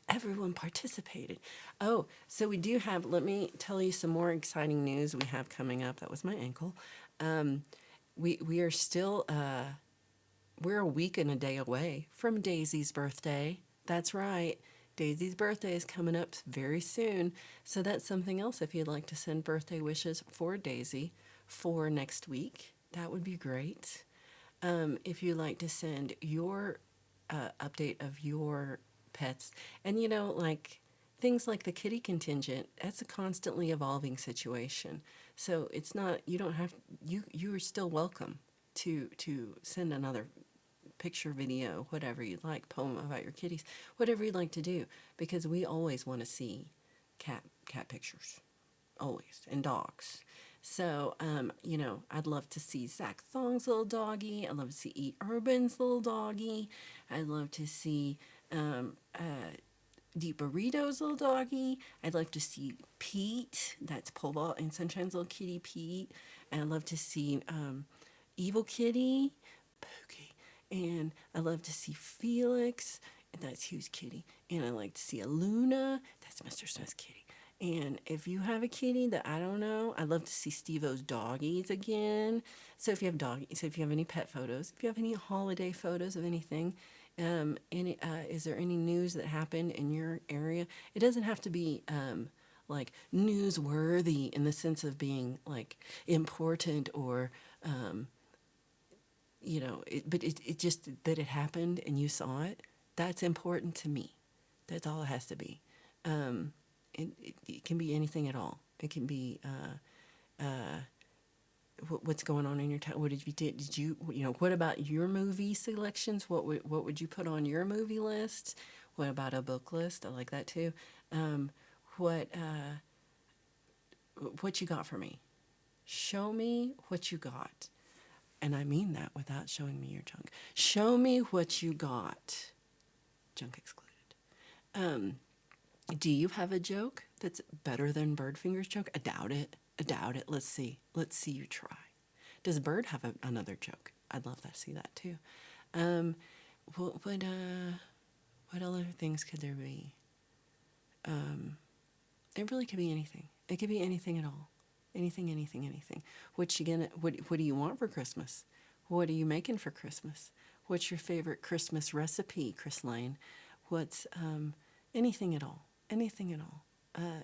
Everyone participated. Oh, so we do have, let me tell you some more exciting news we have coming up. That was my ankle. We are still, we're a week and a day away from Daisy's birthday. That's right. Daisy's birthday is coming up very soon. So that's something else if you'd like to send birthday wishes for Daisy for next week. That would be great. If you'd like to send your update of your pets, and like things like the kitty contingent, that's a constantly evolving situation. So it's not, you don't have, you are still welcome to send another picture, video, whatever you'd like, poem about your kitties, whatever you'd like to do, because we always want to see cat pictures, always, and dogs. So, I'd love to see Zach Thong's little doggy. I'd love to see E. Urban's little doggy. I'd love to see Deep Burrito's little doggy. I'd love to see Pete, that's Pole Vault and Sunshine's little kitty, Pete. And I'd love to see Evil Kitty, Pookie. And I love to see Felix, and that's Hugh's kitty. And I like to see a Luna, that's Mr. Smith's kitty. And if you have a kitty that I don't know, I'd love to see Steve-O's doggies again. So if you have any pet photos, if you have any holiday photos of anything, is there any news that happened in your area? It doesn't have to be like newsworthy in the sense of being like important or but it just that it happened and you saw it. That's important to me. That's all it has to be. It can be anything at all. It can be what's going on in your town. What did you what about your movie selections? What would you put on your movie list? What about a book list? I like that too. What you got for me? Show me what you got. And I mean that without showing me your junk. Show me what you got. Junk excluded. Do you have a joke that's better than Birdfinger's joke? I doubt it. Let's see you try. Does Bird have another joke? I'd love to see that too. What other things could there be? It really could be anything. It could be anything at all. Anything. What do you want for Christmas? What are you making for Christmas? What's your favorite Christmas recipe, Chris Lane? what's anything at all, anything at all.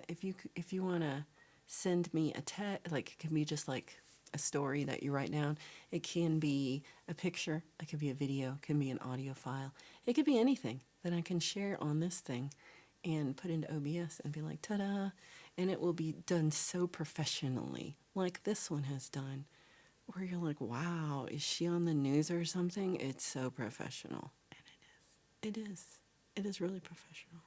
If you want to send me a text, like it can be just like a story that you write down. It can be a picture. It could be a video. It can be an audio file. It could be anything that I can share on this thing and put into OBS and be like, ta-da! And it will be done so professionally, like this one has done, where you're like, wow, is she on the news or something? It's so professional. And it is. It is. It is really professional.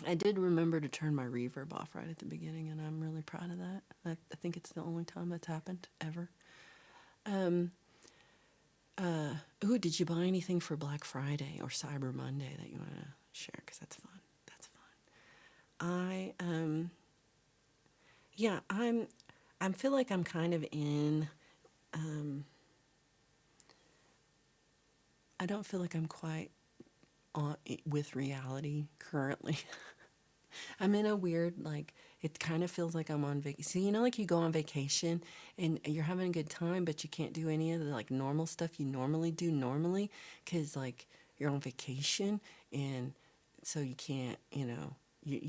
I did remember to turn my reverb off right at the beginning, and I'm really proud of that. I think it's the only time that's happened ever. Ooh, did you buy anything for Black Friday or Cyber Monday that you want to share? Because that's fun. That's fun. Yeah, I feel like I'm kind of in, I don't feel like I'm quite on with reality currently. I'm in a weird, like, it kind of feels like I'm on vacation. So, you know, like you go on vacation and you're having a good time, but you can't do any of the, like, normal stuff you normally do normally because, like, you're on vacation and so you can't, you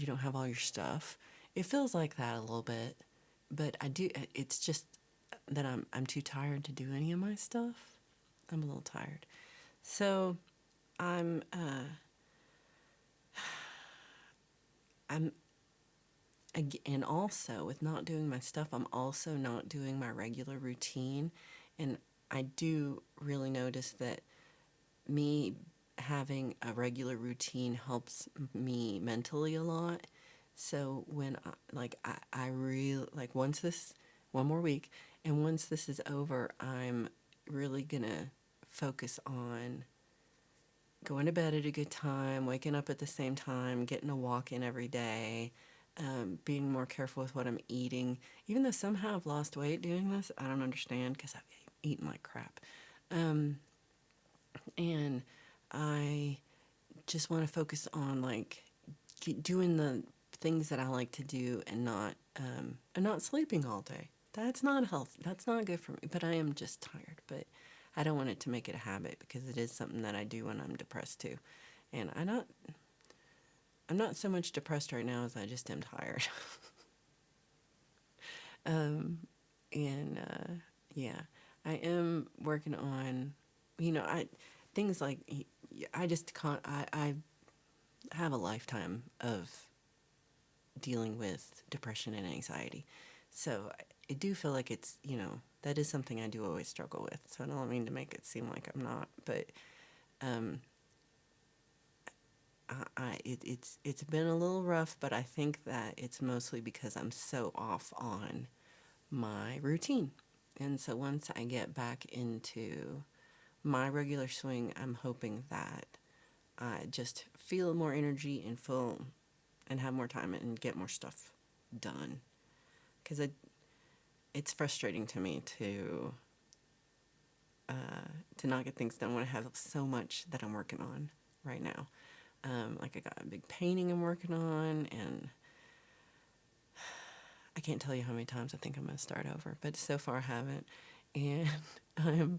don't have all your stuff. It feels like that a little bit, but it's just that I'm too tired to do any of my stuff. I'm a little tired. So, I'm, I'm and also with not doing my stuff, I'm also not doing my regular routine. And I do really notice that me having a regular routine helps me mentally a lot. So when I really, like, once this, one more week, and once this is over, I'm really gonna focus on going to bed at a good time, waking up at the same time, getting a walk in every day, being more careful with what I'm eating. Even though somehow I've lost weight doing this, I don't understand because I've eaten like crap. And I just want to focus on like doing the things that I like to do and not sleeping all day. That's not healthy. That's not good for me. But I am just tired. But I don't want it to make it a habit because it is something that I do when I'm depressed too. And I'm not so much depressed right now as I just am tired. Yeah, I am working on, things like, I just can't, I have a lifetime of dealing with depression and anxiety. So I do feel like it's, that is something I do always struggle with. So I don't mean to make it seem like I'm not, but it's been a little rough, but I think that it's mostly because I'm so off on my routine. And so once I get back into my regular swing, I'm hoping that I just feel more energy and feel and have more time and get more stuff done. Because it's frustrating to me to not get things done when I have so much that I'm working on right now. Like I got a big painting I'm working on, and I can't tell you how many times I think I'm going to start over, but so far I haven't. And I'm,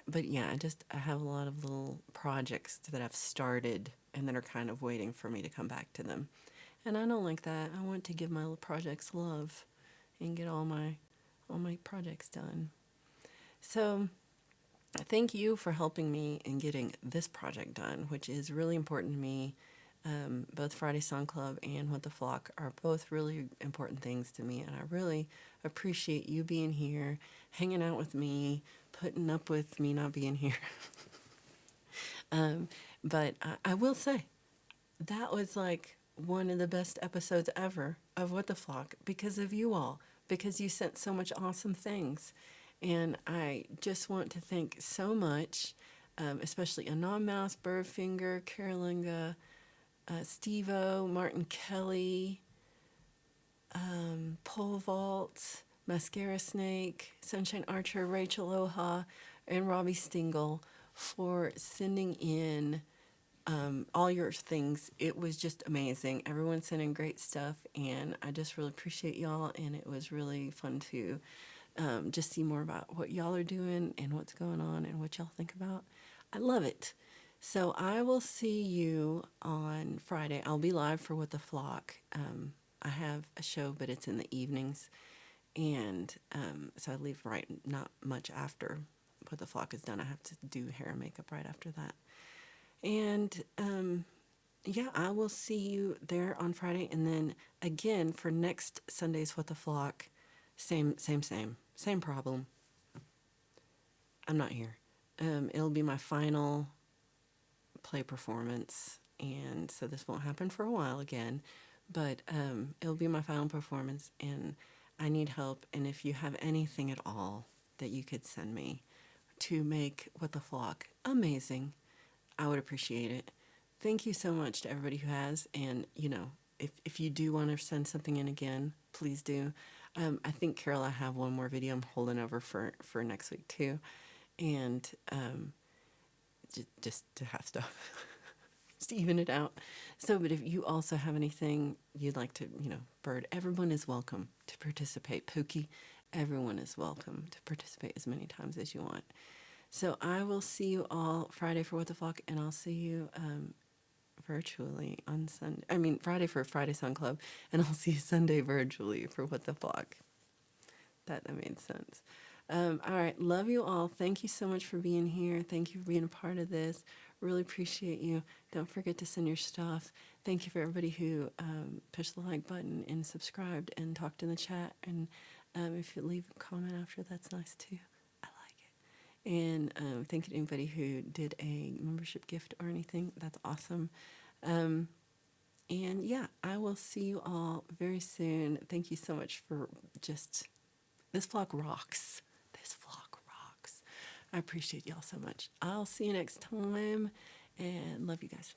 but yeah, I have a lot of little projects that I've started and that are kind of waiting for me to come back to them. And I don't like that. I want to give my little projects love and get all my projects done. So thank you for helping me in getting this project done, which is really important to me. Both Friday Song Club and What the Flock are both really important things to me, and I really appreciate you being here, hanging out with me, putting up with me not being here. But I will say, that was like one of the best episodes ever of What the Flock because of you all, because you sent so much awesome things. And I just want to thank so much, especially Anon Mouse, Birdfinger, Carolinga, Steve-O, Martin Kelly, Pole Vault, Mascara Snake, Sunshine Archer, Rachel Oha, and Robbie Stingle for sending in all your things. It was just amazing. Everyone sent in great stuff, and I just really appreciate y'all, and it was really fun to just see more about what y'all are doing and what's going on and what y'all think about. I love it. So I will see you on Friday. I'll be live for What the Flock. I have a show, but it's in the evenings. And so I leave right not much after What the Flock is done. I have to do hair and makeup right after that. And yeah, I will see you there on Friday. And then again for next Sunday's What the Flock, same problem. I'm not here. It'll be my final play performance, and so this won't happen for a while again, but it'll be my final performance, and I need help. And if you have anything at all that you could send me to make What the Flock amazing, I would appreciate it. Thank you so much to everybody who has, and if you do want to send something in again, please do. I think, Carol, I have one more video I'm holding over for next week too, and just to have stuff just to even it out. So, but if you also have anything you'd like to, Bird, everyone is welcome to participate. Pookie, everyone is welcome to participate as many times as you want. So I will see you all Friday for What the Flock, and I'll see you virtually on Sunday. I mean, Friday for Friday Sun Club, and I'll see you Sunday virtually for What the Flock. That made sense. All right. Love you all. Thank you so much for being here. Thank you for being a part of this. Really appreciate you. Don't forget to send your stuff. Thank you for everybody who pushed the like button and subscribed and talked in the chat. And if you leave a comment after, that's nice too. I like it. And thank you to anybody who did a membership gift or anything. That's awesome. And yeah, I will see you all very soon. Thank you so much for just... This vlog rocks. This vlog rocks. I appreciate y'all so much. I'll see you next time, and love you guys.